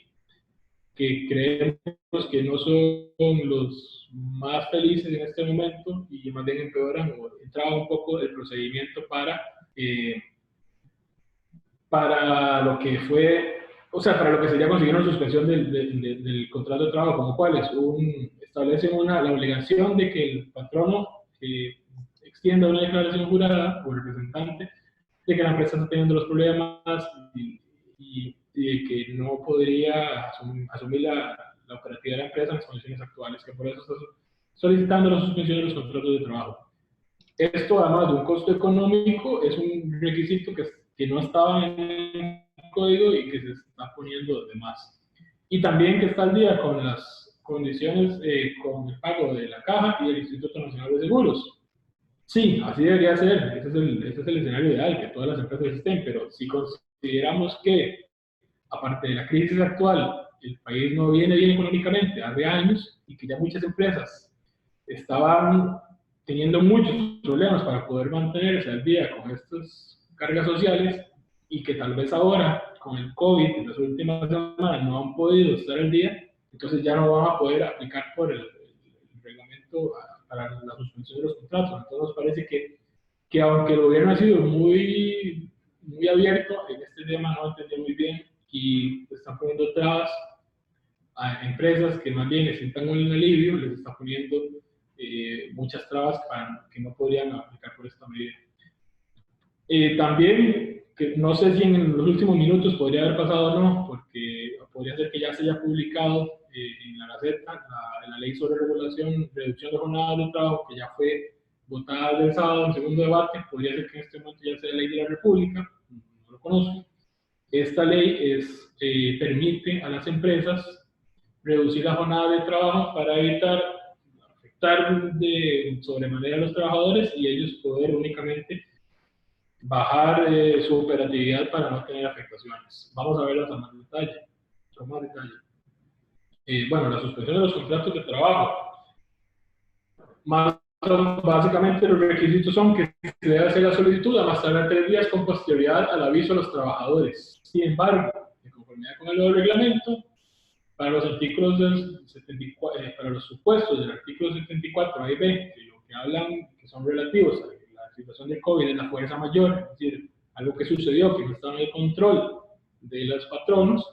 que creemos que no son los más felices en este momento y más bien empeoran o entraba un poco el procedimiento para lo que fue, o sea, para lo que sería conseguir una suspensión del contrato de trabajo, como cuáles, establecen la obligación de que el patrono extienda una declaración jurada o representante de que la empresa está teniendo los problemas y de que no podría asumir la operatividad de la empresa en las condiciones actuales, que por eso está solicitando la suspensión de los contratos de trabajo. Esto, además de un costo económico, es un requisito que no estaba en el código y que se está poniendo de más. Y también que está al día con las condiciones, con el pago de la Caja y el Instituto Nacional de Seguros. Sí, así debería ser. Ese es el escenario ideal, que todas las empresas estén, pero si consideramos que, aparte de la crisis actual, el país no viene bien económicamente hace años y que ya muchas empresas estaban teniendo muchos problemas para poder mantenerse al día con estas cargas sociales y que tal vez ahora con el COVID en las últimas semanas no han podido estar al día, entonces ya no van a poder aplicar por el reglamento para la suspensión de los contratos. Entonces nos parece que aunque el gobierno ha sido muy abierto en este tema, no entendió muy bien y están poniendo trabas a empresas que más bien necesitan un alivio, les está poniendo muchas trabas que no podrían aplicar por esta medida. También, que no sé si en los últimos minutos podría haber pasado o no, porque podría ser que ya se haya publicado en la Gaceta la ley sobre reducción de jornadas de trabajo, que ya fue votada el sábado en segundo debate. Podría ser que en este momento ya sea ley de la República, no lo conozco. Esta ley permite a las empresas reducir la jornada de trabajo para evitar afectar de sobremanera a los trabajadores y ellos poder únicamente bajar su operatividad para no tener afectaciones. Vamos a verlas a más detalle. Bueno, la suspensión de los contratos de trabajo. Básicamente los requisitos son que se debe hacer la solicitud a más tardar 3 días con posterioridad al aviso a los trabajadores. Sin embargo, de conformidad con el nuevo reglamento, para los artículos del 74, para los supuestos del artículo 74 A y B, que lo que hablan, que son relativos a la situación de COVID, es la fuerza mayor, es decir, algo que sucedió, que no estaba en el control de los patronos,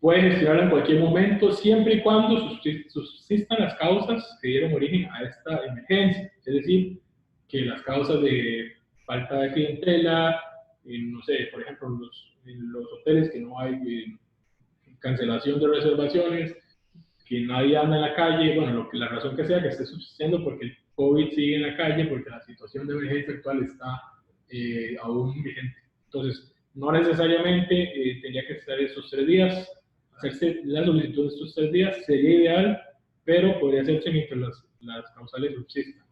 puede gestionarla en cualquier momento, siempre y cuando subsistan las causas que dieron origen a esta emergencia, es decir, que las causas de falta de clientela, no sé, por ejemplo, en los hoteles que no hay cancelación de reservaciones, que nadie anda en la calle, bueno, la razón que sea que esté subsistiendo porque el COVID sigue en la calle, porque la situación de emergencia actual está aún vigente. Entonces, no necesariamente tendría que estar esos 3 días, hacerse la solicitud de estos 3 días sería ideal, pero podría hacerse mientras las causales subsistan.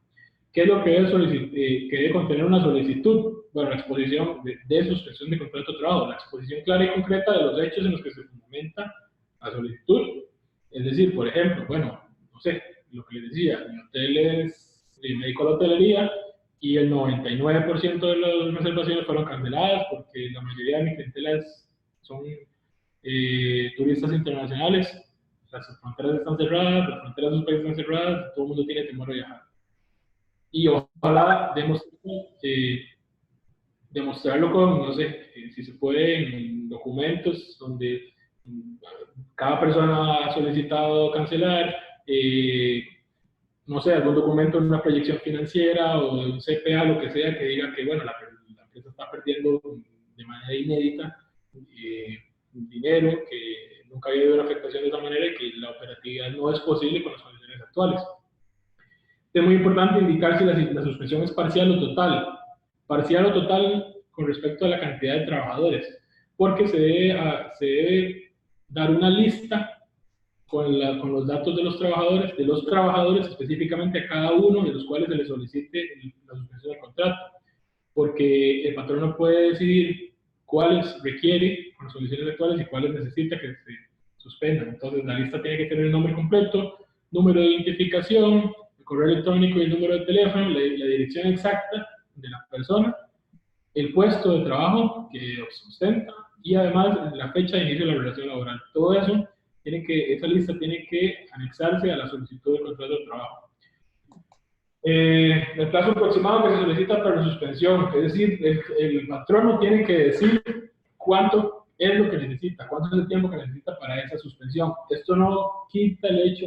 ¿Qué es lo que debe contener una solicitud? Bueno, la exposición de suspensión de contrato de trabajo, la exposición clara y concreta de los hechos en los que se fundamenta la solicitud. Es decir, por ejemplo, bueno, no sé, lo que les decía, mi hotel me dedico a la hotelería y el 99% de las reservaciones fueron canceladas porque la mayoría de mi clientela son turistas internacionales, las fronteras están cerradas, las fronteras de los países están cerradas, todo el mundo tiene temor a viajar. Y ojalá demostrarlo con, no sé, si se puede, en documentos donde cada persona ha solicitado cancelar, no sé, algún documento en una proyección financiera o de un CPA, lo que sea, que diga que, bueno, la empresa está perdiendo de manera inédita dinero, que nunca había habido una afectación de esa manera y que la operatividad no es posible con las condiciones actuales. Es muy importante indicar si la suspensión es parcial o total. Parcial o total con respecto a la cantidad de trabajadores, porque se debe dar una lista con los datos de los trabajadores específicamente a cada uno de los cuales se le solicite la suspensión del contrato. porque el patrón no puede decidir cuáles requiere con las condiciones actuales y cuáles necesita que se suspendan. Entonces, la lista tiene que tener el nombre completo, número de identificación, el correo electrónico y el número de teléfono, la dirección exacta de la persona, el puesto de trabajo que sustenta y además la fecha de inicio de la relación laboral. Todo eso esa lista tiene que anexarse a la solicitud de contrato de trabajo. El plazo aproximado que se solicita para la suspensión, es decir, el patrono tiene que decir cuánto es lo que necesita, cuánto es el tiempo que necesita para esa suspensión. Esto no quita el hecho,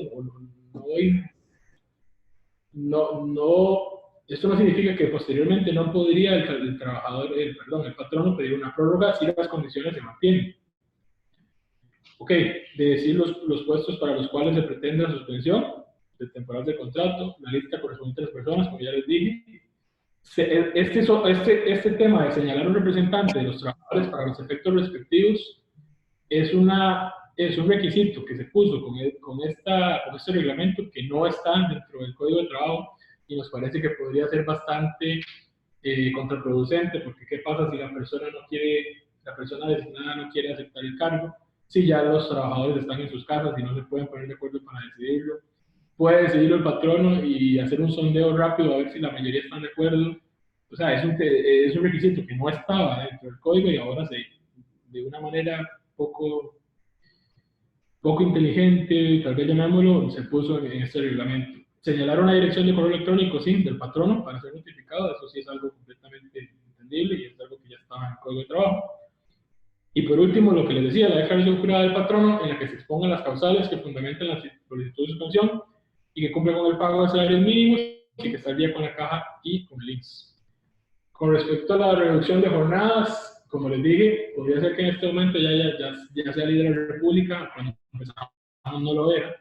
esto no significa que posteriormente no podría el patrono pedir una prórroga si las condiciones se mantienen. Ok, de decir los puestos para los cuales se pretende la suspensión, de temporal de contrato, la lista correspondiente a las personas, como ya les dije. Este tema de señalar un representante de los trabajadores para los efectos respectivos es un requisito que se puso con este reglamento que no está dentro del Código de Trabajo y nos parece que podría ser bastante contraproducente, porque ¿qué pasa si la persona designada no quiere aceptar el cargo? Si ya los trabajadores están en sus casas y no se pueden poner de acuerdo para decidirlo, puede decidirlo el patrono y hacer un sondeo rápido a ver si la mayoría están de acuerdo. O sea, es un requisito que no estaba dentro del código y ahora de una manera poco inteligente, tal vez llamémoslo, se puso en este reglamento. Señalar una dirección de correo electrónico, sí, del patrono para ser notificado, eso sí es algo completamente entendible y es algo que ya estaba en el código de trabajo. Y por último, lo que les decía, la declaración jurada del patrono, en la que se expongan las causales que fundamentan la solicitud de suspensión y que cumple con el pago de salarios mínimos y que está al día con la caja y con el INSS. Con respecto a la reducción de jornadas, como les dije, podría ser que en este momento ya sea líder de la República, cuando empezamos no lo era.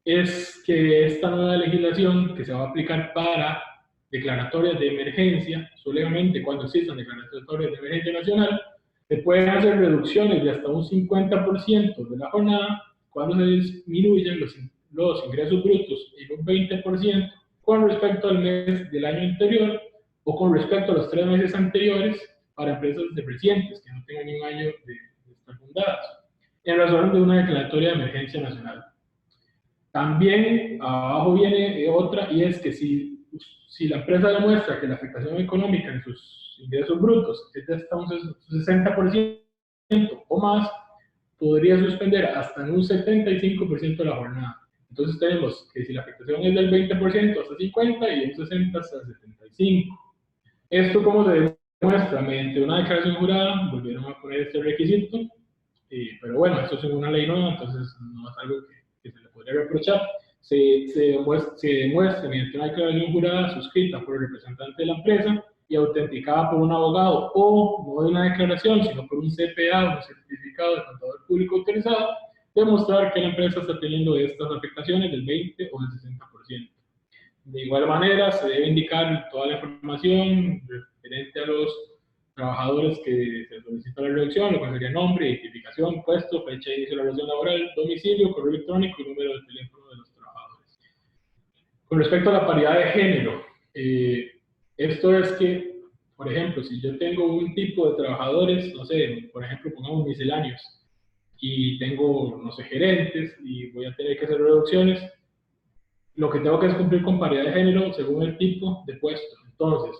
Es que esta nueva legislación que se va a aplicar para declaratorias de emergencia, solamente cuando existan declaratorias de emergencia nacional, se pueden hacer reducciones de hasta un 50% de la jornada cuando se disminuyen los ingresos brutos en un 20% con respecto al mes del año anterior o con respecto a los 3 meses anteriores para empresas deprecientes que no tengan ni un año de estar fundadas, en razón de una declaratoria de emergencia nacional. También abajo viene otra, y es que si la empresa demuestra que la afectación económica en sus ingresos brutos es de hasta un 60% o más, podría suspender hasta en un 75% de la jornada. Entonces tenemos que si la afectación es del 20% hasta 50% y un 60% hasta 75%. ¿Esto cómo se demuestra? Mediante una declaración jurada, volvieron a poner este requisito, pero bueno, esto es una ley nueva, entonces no es algo que se le podría reprochar. Se demuestra mediante una declaración jurada suscrita por el representante de la empresa y autenticada por un abogado, o no de una declaración, sino por un CPA, un certificado de contador público autorizado, demostrar que la empresa está teniendo estas afectaciones del 20 o del 60%. De igual manera, se debe indicar toda la información referente a los trabajadores que se solicita la reducción, lo que sería nombre, identificación, puesto, fecha de inicio de la relación laboral, domicilio, correo electrónico y número de teléfono de los trabajadores. Con respecto a la paridad de género, esto es que, por ejemplo, si yo tengo un tipo de trabajadores, no sé, por ejemplo, pongamos misceláneos, y tengo, no sé, gerentes, y voy a tener que hacer reducciones, lo que tengo que es cumplir con paridad de género según el tipo de puesto. Entonces,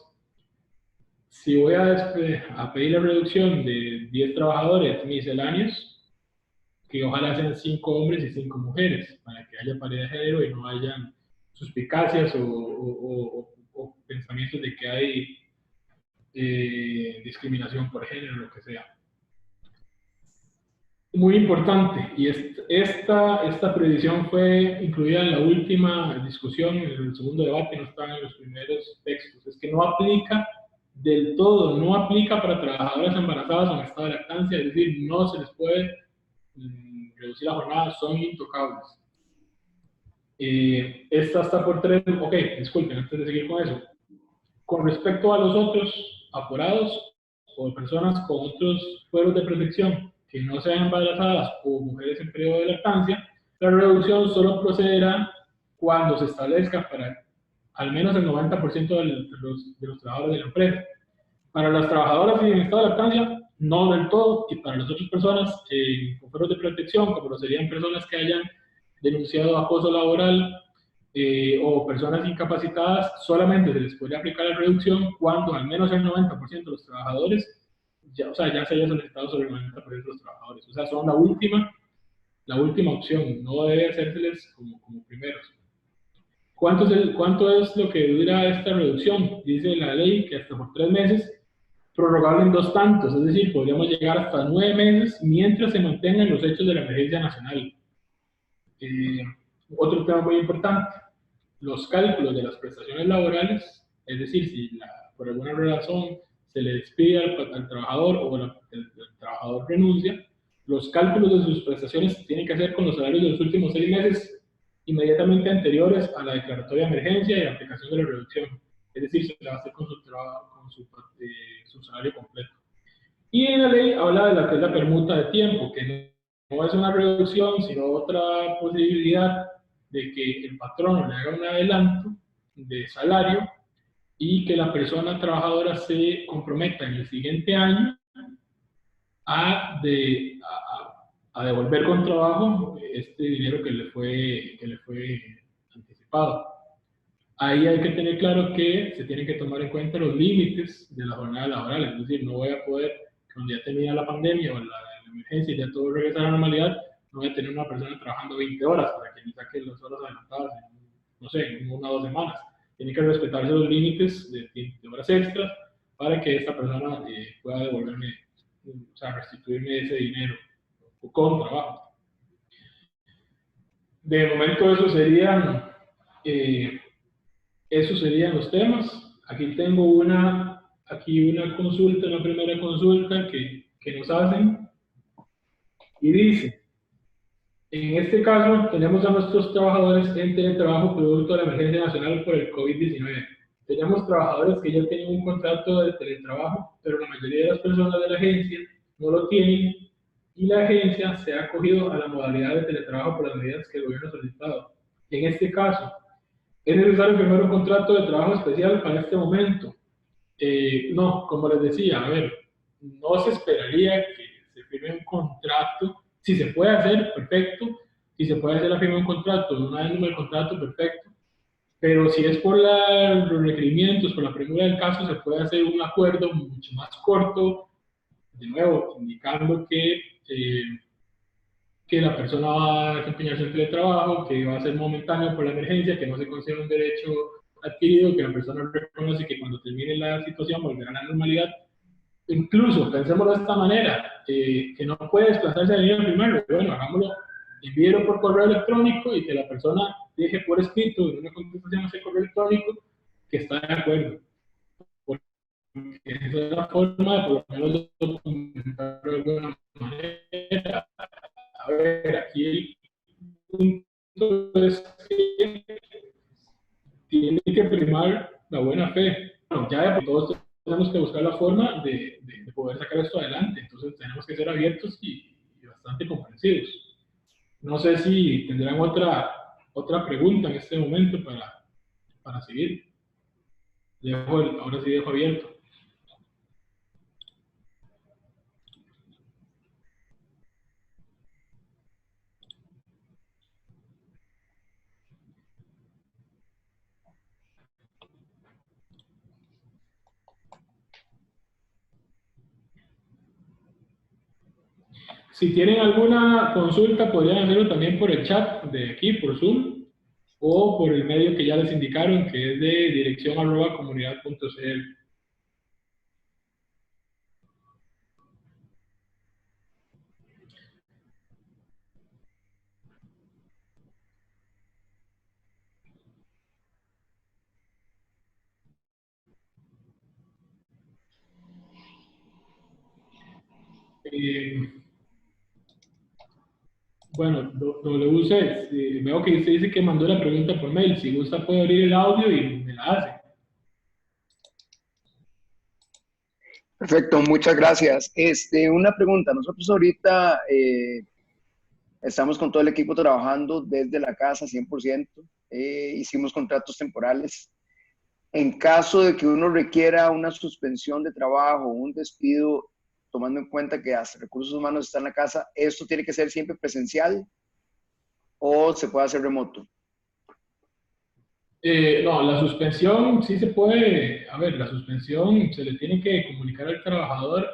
si voy a pedir la reducción de 10 trabajadores misceláneos, que ojalá sean 5 hombres y 5 mujeres, para que haya paridad de género y no hayan suspicacias o pensamientos de que hay discriminación por género, lo que sea. Muy importante, y esta previsión fue incluida en la última discusión, en el segundo debate, no estaba en los primeros textos. Es que no aplica del todo, no aplica para trabajadoras embarazadas o en estado de lactancia, es decir, no se les puede reducir la jornada, son intocables. Esta está por 3, ok, disculpen, antes de seguir con eso. Con respecto a los otros aforados o personas con otros fueros de protección que no sean embarazadas o mujeres en periodo de lactancia, la reducción solo procederá cuando se establezca para al menos el 90% de los trabajadores de la empresa. Para las trabajadoras en estado de lactancia, no del todo, y para las otras personas con fueros de protección, como lo serían personas que hayan denunciado acoso laboral o personas incapacitadas, solamente se les podría aplicar la reducción cuando al menos el 90% de los trabajadores, ya, o sea, ya se haya solicitado sobre el 90% de los trabajadores. O sea, son la última opción, no debe hacérseles como primeros. ¿Cuánto es lo que dura esta reducción? Dice la ley que hasta por 3 meses, prorrogable en 2 tantos, es decir, podríamos llegar hasta 9 meses mientras se mantengan los hechos de la emergencia nacional. Eh, Otro tema muy importante, los cálculos de las prestaciones laborales, es decir, si por alguna razón se le despide al trabajador o el trabajador renuncia, los cálculos de sus prestaciones tienen que hacer con los salarios de los últimos 6 meses inmediatamente anteriores a la declaratoria de emergencia y la aplicación de la reducción. Es decir, se le va a hacer con su trabajo, con su salario completo. Y en la ley habla de la que es la permuta de tiempo, que no es una reducción, sino otra posibilidad de que el patrón le haga un adelanto de salario y que la persona trabajadora se comprometa en el siguiente año a devolver con trabajo este dinero que le fue anticipado. Ahí hay que tener claro que se tienen que tomar en cuenta los límites de la jornada laboral, es decir, no voy a poder, cuando ya termina la pandemia o la emergencia y ya todo regresa a la normalidad, no voy a tener una persona trabajando 20 horas para que me saque las horas adelantadas en, no sé, en 1 o 2 semanas. Tiene que respetarse los límites de horas extras para que esta persona pueda devolverme, o sea, restituirme ese dinero con trabajo. De momento esos serían los temas. Aquí tengo una consulta, una primera consulta que nos hacen y dice, en este caso tenemos a nuestros trabajadores en teletrabajo producto de la emergencia nacional por el COVID-19. Tenemos trabajadores que ya tienen un contrato de teletrabajo, pero la mayoría de las personas de la agencia no lo tienen y la agencia se ha acogido a la modalidad de teletrabajo por las medidas que el gobierno ha solicitado. En este caso, ¿es necesario firmar un contrato de trabajo especial para este momento? No, como les decía, a ver, no se esperaría que se firme un contrato. Si se puede hacer, perfecto. Si se puede hacer la firma de un contrato, de un año del contrato, perfecto. Pero si es por los requerimientos, por la premura del caso, se puede hacer un acuerdo mucho más corto, de nuevo, indicando que la persona va a desempeñarse en teletrabajo, que va a ser momentáneo por la emergencia, que no se considera un derecho adquirido, que la persona reconoce que cuando termine la situación volverá a la normalidad. Incluso, pensémoslo de esta manera, que no puede desplazarse a venir a firmarlo, bueno, hagámoslo, envíelo por correo electrónico y que la persona deje por escrito en una contestación a ese correo electrónico que está de acuerdo. Porque esa es la forma de por lo menos documentarlo de alguna manera. A ver, aquí el punto es que tiene que primar la buena fe. Bueno, ya todos tenemos que buscar la forma de poder sacar esto adelante, entonces tenemos que ser abiertos y bastante comprensivos. No sé si tendrán otra pregunta en este momento para seguir. Ahora sí dejo abierto. Si tienen alguna consulta, podrían hacerlo también por el chat de aquí, por Zoom, o por el medio que ya les indicaron, que es de dirección@comunidad.cl. Bueno, WC, veo que usted dice que mandó la pregunta por mail. Si gusta, puede abrir el audio y me la hace. Perfecto, muchas gracias. Una pregunta. Nosotros ahorita estamos con todo el equipo trabajando desde la casa 100%. Hicimos contratos temporales En caso de que uno requiera una suspensión de trabajo, un despido, tomando en cuenta que hasta recursos humanos están en la casa, ¿esto tiene que ser siempre presencial o se puede hacer remoto? No, la suspensión sí se puede, a ver, la suspensión se le tiene que comunicar al trabajador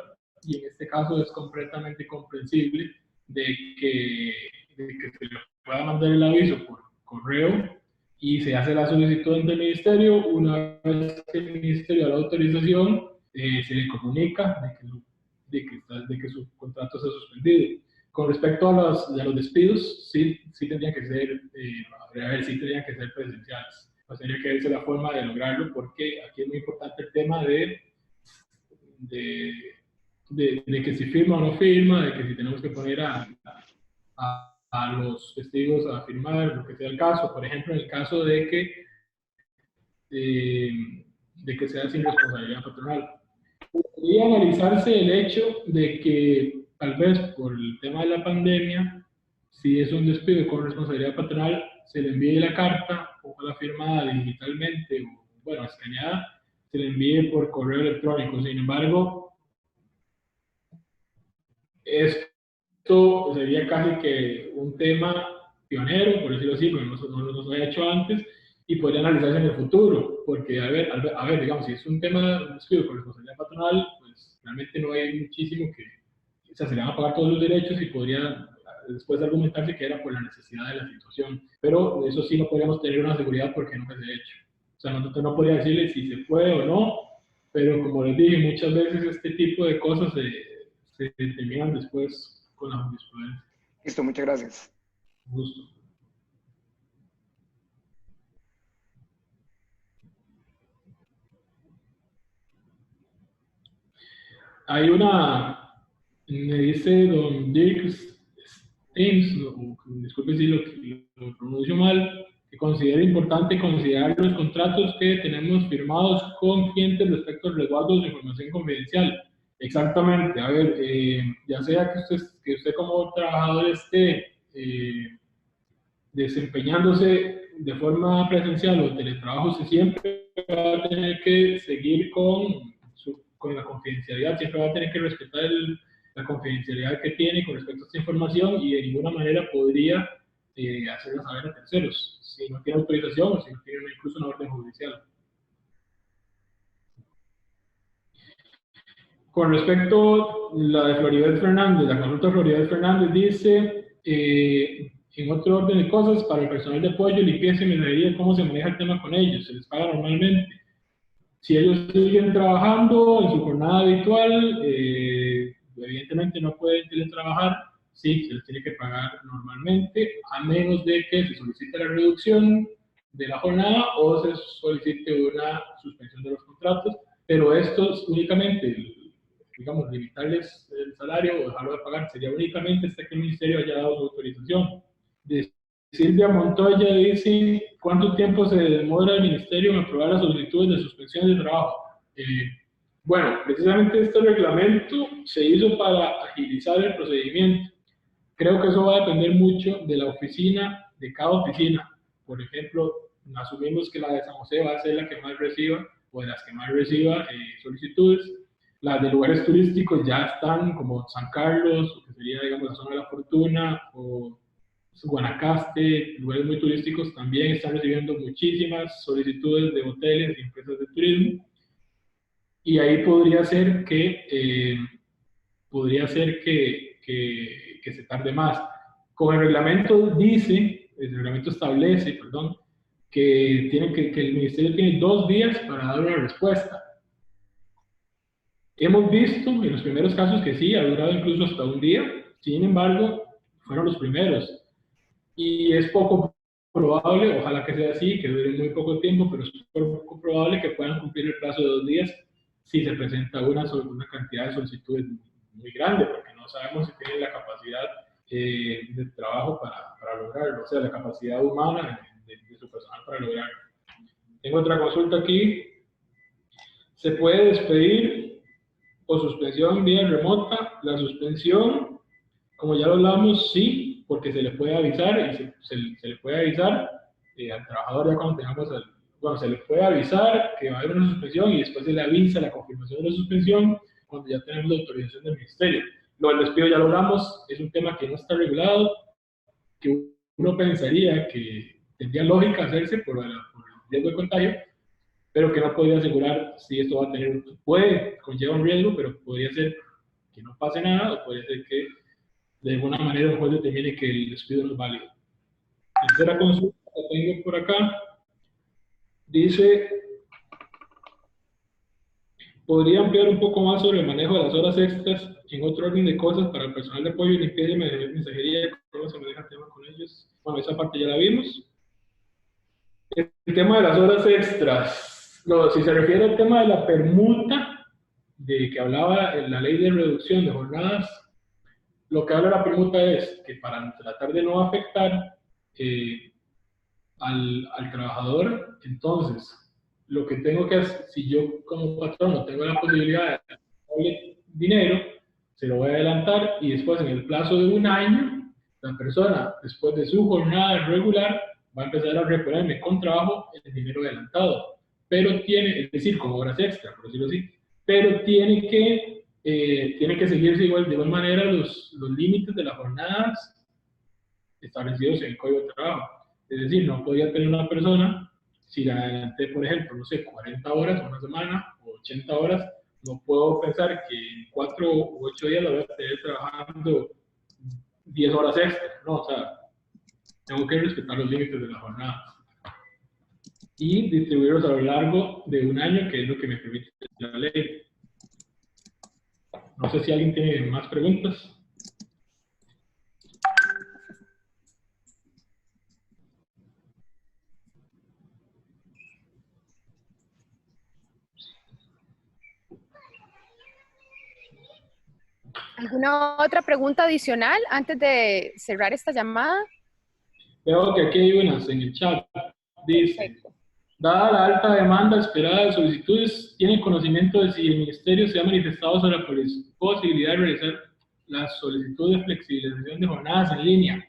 y en este caso es completamente comprensible de que, de que se le pueda mandar el aviso por correo y se hace la solicitud ante el ministerio. Una vez que el ministerio da la autorización, se le comunica de que su contrato se ha suspendido. Con respecto a los despidos, sí tendrían que ser, a ver, sí tendrían que ser presenciales. Pues tendría que verse la forma de lograrlo, porque aquí es muy importante el tema de, de que si firma o no firma, de que si tenemos que poner a los testigos a firmar, lo que sea el caso. Por ejemplo, en el caso eh, de que sea sin responsabilidad patronal. Podría analizarse el hecho de que tal vez por el tema de la pandemia, si es un despido con responsabilidad patronal, se le envíe la carta, ojalá firmada digitalmente o, bueno, escaneada, se le envíe por correo electrónico. Sin embargo, esto sería casi que un tema pionero, por decirlo así, porque no lo he hecho antes, y podría analizarse en el futuro, porque a ver, digamos, si es un tema de despido con responsabilidad patronal, pues realmente no hay muchísimo que, o sea, se le van a pagar todos los derechos y podría después argumentarse que era por la necesidad de la situación, pero eso sí no podríamos tener una seguridad porque nunca se ha hecho. O sea, no podría decirle si se puede o no, pero como les dije, muchas veces este tipo de cosas se terminan después con la jurisprudencia. Listo, muchas gracias. Gusto. Hay una, me dice don Dirk Steens, disculpe si lo pronuncio mal, que considera importante considerar los contratos que tenemos firmados con clientes respecto al resguardo de información confidencial. Exactamente, a ver, ya sea que usted como trabajador esté desempeñándose de forma presencial o teletrabajo, se siempre va a tener que seguir con la confidencialidad, siempre va a tener que respetar la confidencialidad que tiene con respecto a esta información y de ninguna manera podría hacerla saber a terceros, si no tiene autorización o si no tiene incluso una orden judicial. Con respecto a la de Floribel Fernández, la consulta de Floribel Fernández dice, en otro orden de cosas, para el personal de apoyo, limpieza y mensajería, ¿cómo se maneja el tema con ellos? ¿Se les paga normalmente? Si ellos siguen trabajando en su jornada habitual, evidentemente no pueden teletrabajar, sí, se les tiene que pagar normalmente, a menos de que se solicite la reducción de la jornada o se solicite una suspensión de los contratos, pero estos únicamente, digamos, limitarles el salario o dejarlo de pagar sería únicamente hasta que el ministerio haya dado su autorización. De Silvia Montoya dice, ¿cuánto tiempo se demora el ministerio en aprobar las solicitudes de suspensión de trabajo? Bueno, precisamente este reglamento se hizo para agilizar el procedimiento. Creo que eso va a depender mucho de la oficina, de cada oficina. Por ejemplo, asumimos que la de San José va a ser la que más reciba, o de las que más reciba solicitudes. Las de lugares turísticos ya están, como San Carlos, que sería, digamos, la zona de la Fortuna, o Guanacaste, lugares muy turísticos, también están recibiendo muchísimas solicitudes de hoteles y empresas de turismo. Y ahí podría ser que se tarde más. Con el reglamento el reglamento establece, perdón, que el ministerio tiene 2 días para dar una respuesta. Hemos visto en los primeros casos que sí, ha durado incluso hasta un día, sin embargo, fueron los primeros. Y es poco probable, ojalá que sea así, que dure muy poco tiempo, pero es poco probable que puedan cumplir el plazo de 2 días si se presenta una cantidad de solicitudes muy grande, porque no sabemos si tienen la capacidad de trabajo para lograrlo, o sea, la capacidad humana de su personal para lograrlo. Tengo otra consulta aquí. ¿Se puede despedir o suspensión vía remota? La suspensión, como ya lo hablamos, sí, porque se le puede avisar y se le puede avisar al trabajador ya cuando tengamos bueno, se le puede avisar que va a haber una suspensión y después se le avisa la confirmación de la suspensión cuando ya tenemos la autorización del ministerio. Lo del despido ya lo hablamos, es un tema que no está regulado, que uno pensaría que tendría lógica hacerse por el riesgo de contagio, pero que no podría asegurar si esto va a tener, puede, conlleva un riesgo, pero podría ser que no pase nada o podría ser que de alguna manera el juez determine que el despido no es válido. Tercera consulta que tengo por acá, dice, ¿podría ampliar un poco más sobre el manejo de las horas extras en otro orden de cosas para el personal de apoyo y limpieza y mensajería? ¿Cómo se maneja el tema con ellos? Bueno, esa parte ya la vimos. El tema de las horas extras, no, si se refiere al tema de la permuta, de que hablaba en la ley de reducción de jornadas, lo que habla la permuta es que para tratar de no afectar al trabajador, entonces, lo que tengo que hacer, si yo como patrón no tengo la posibilidad de darle dinero, se lo voy a adelantar y después en el plazo de un año, la persona, después de su jornada regular, va a empezar a reponerme con trabajo el dinero adelantado. Pero tiene, es decir, con horas extra, por decirlo así, pero tiene que seguirse igual, de igual manera los límites de las jornadas establecidos en el Código de Trabajo. Es decir, no podía tener una persona, si la adelanté, por ejemplo, no sé, 40 horas, una semana, o 80 horas, no puedo pensar que en 4 u 8 días la voy a tener trabajando 10 horas extra, ¿no? O sea, tengo que respetar los límites de la jornada y distribuirlos a lo largo de un año, que es lo que me permite la ley. No sé si alguien tiene más preguntas. ¿Alguna otra pregunta adicional antes de cerrar esta llamada? Veo que aquí hay unas en el chat. Dice, Perfecto. dada la alta demanda esperada de solicitudes, ¿tienen conocimiento de si el Ministerio se ha manifestado sobre la posibilidad de realizar la solicitud de flexibilización de jornadas en línea?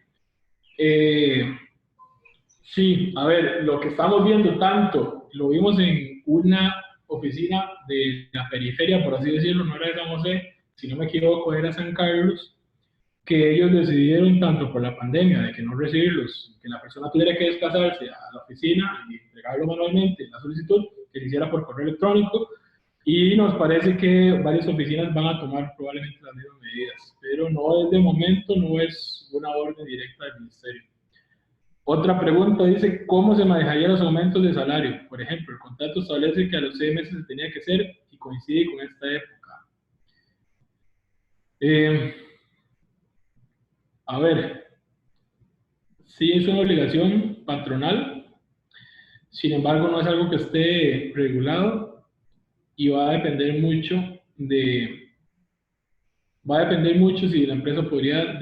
Sí, a ver, lo que estamos viendo tanto, lo vimos en una oficina de la periferia, por así decirlo, no era de San José, si no me equivoco, era San Carlos, que ellos decidieron, tanto por la pandemia, de que no recibirlos, que la persona tuviera que desplazarse a la oficina y entregarlo manualmente, la solicitud, que se hiciera por correo electrónico, y nos parece que varias oficinas van a tomar probablemente las mismas medidas, pero no es de momento, no es una orden directa del Ministerio. Otra pregunta dice, ¿cómo se manejarían los aumentos de salario? Por ejemplo, el contrato establece que a los 6 meses se tenía que hacer y coincide con esta época. A ver, sí es una obligación patronal, sin embargo no es algo que esté regulado y va a depender mucho si la empresa podría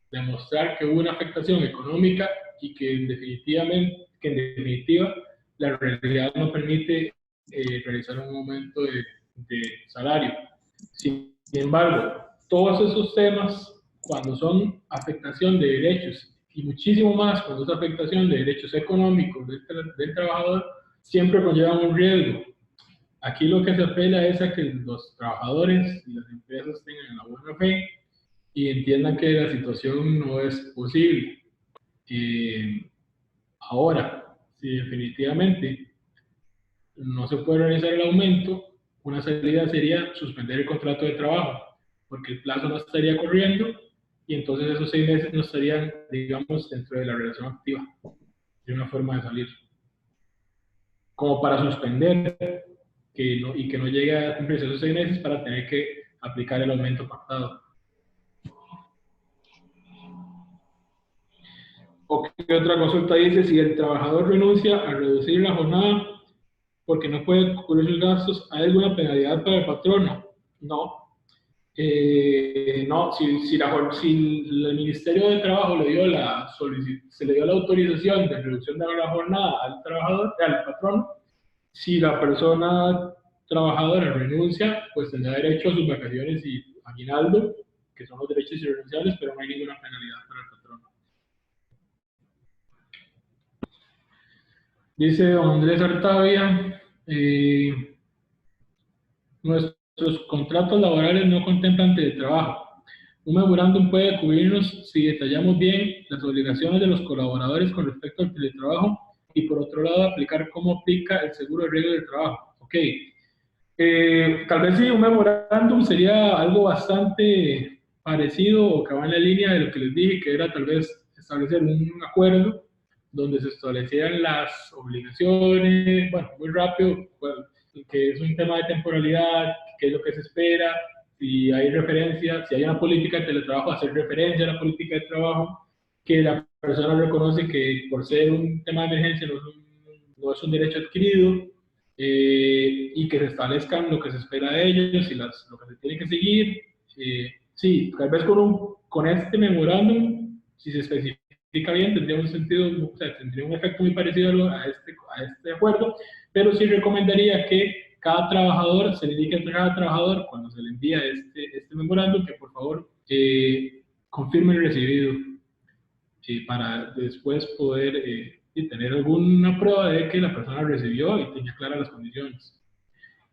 demostrar que hubo una afectación económica y que en definitiva la realidad no permite realizar un aumento de salario. Sin embargo, todos esos temas, cuando son afectación de derechos y muchísimo más cuando es afectación de derechos económicos del trabajador, siempre conllevan un riesgo. Aquí lo que se apela es a que los trabajadores y las empresas tengan la buena fe y entiendan que la situación no es posible. Ahora, si definitivamente no se puede realizar el aumento, una salida sería suspender el contrato de trabajo, porque el plazo no estaría corriendo y entonces esos 6 meses no estarían, digamos, dentro de la relación activa. De una forma de salir. Como para suspender y que no llegue a cumplirse esos 6 meses para tener que aplicar el aumento pactado. O qué otra consulta dice, si el trabajador renuncia a reducir la jornada porque no puede cubrir sus gastos, ¿hay alguna penalidad para el patrono? No. No, si el Ministerio de Trabajo se le dio la autorización de reducción de la jornada al trabajador, al patrón, si la persona trabajadora renuncia, pues tendrá derecho a sus vacaciones y aguinaldo, que son los derechos irrenunciables, pero no hay ninguna penalidad para el patrón. Dice don Andrés Artavia, nuestros contratos laborales no contemplan teletrabajo. Un memorándum puede cubrirnos si detallamos bien las obligaciones de los colaboradores con respecto al teletrabajo y por otro lado aplicar cómo aplica el seguro de riesgo del trabajo. Ok, tal vez sí, un memorándum sería algo bastante parecido o que va en la línea de lo que les dije, que era tal vez establecer un acuerdo donde se establecieran las obligaciones, bueno, muy rápido, bueno, que es un tema de temporalidad, qué es lo que se espera, si hay referencia, si hay una política de teletrabajo, hacer referencia a la política de trabajo, que la persona reconoce que por ser un tema de emergencia no es un derecho adquirido, y que se establezcan lo que se espera de ellos y lo que se tiene que seguir. Sí, tal vez con este memorándum, si se especifica bien, tendría un sentido, o sea, tendría un efecto muy parecido a este acuerdo, pero sí recomendaría que cada trabajador se le indique a cada trabajador cuando se le envía este memorándum que por favor confirme el recibido para después poder tener alguna prueba de que la persona recibió y tenía claras las condiciones.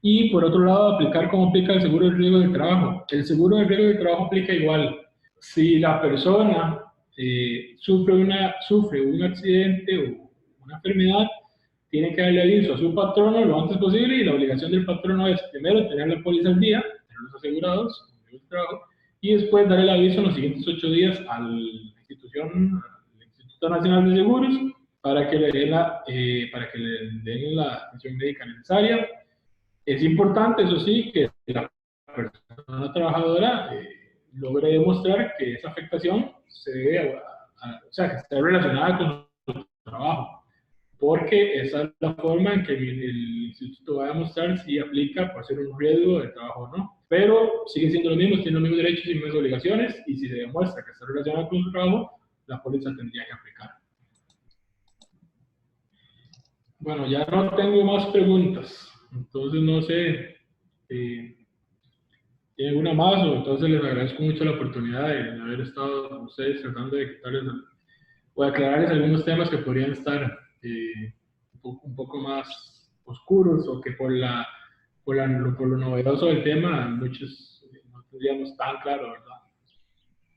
Y por otro lado, aplicar cómo aplica el seguro de riesgo de trabajo. El seguro de riesgo de trabajo aplica igual. Si la persona sufre un accidente o una enfermedad, tiene que darle aviso a su patrono lo antes posible y la obligación del patrono es primero tener la póliza al día, tenerlos asegurados, de trabajo, y después dar el aviso en los siguientes 8 días al Instituto Nacional de Seguros para que para que le den la atención médica necesaria. Es importante, eso sí, que la persona trabajadora logre demostrar que esa afectación se debe o sea, que está relacionada con su trabajo, porque esa es la forma en que el instituto va a demostrar si aplica por ser un riesgo de trabajo o no. Pero sigue siendo lo mismo, tiene los mismos derechos y mismas obligaciones, y si se demuestra que está relacionado con su trabajo, la póliza tendría que aplicar. Bueno, ya no tengo más preguntas, entonces no sé si tienen una más, o entonces les agradezco mucho la oportunidad de haber estado con ustedes tratando de quitarles o de aclararles algunos temas que podrían estar un poco más oscuros o que por lo novedoso del tema muchos no tendríamos tan claro, ¿verdad?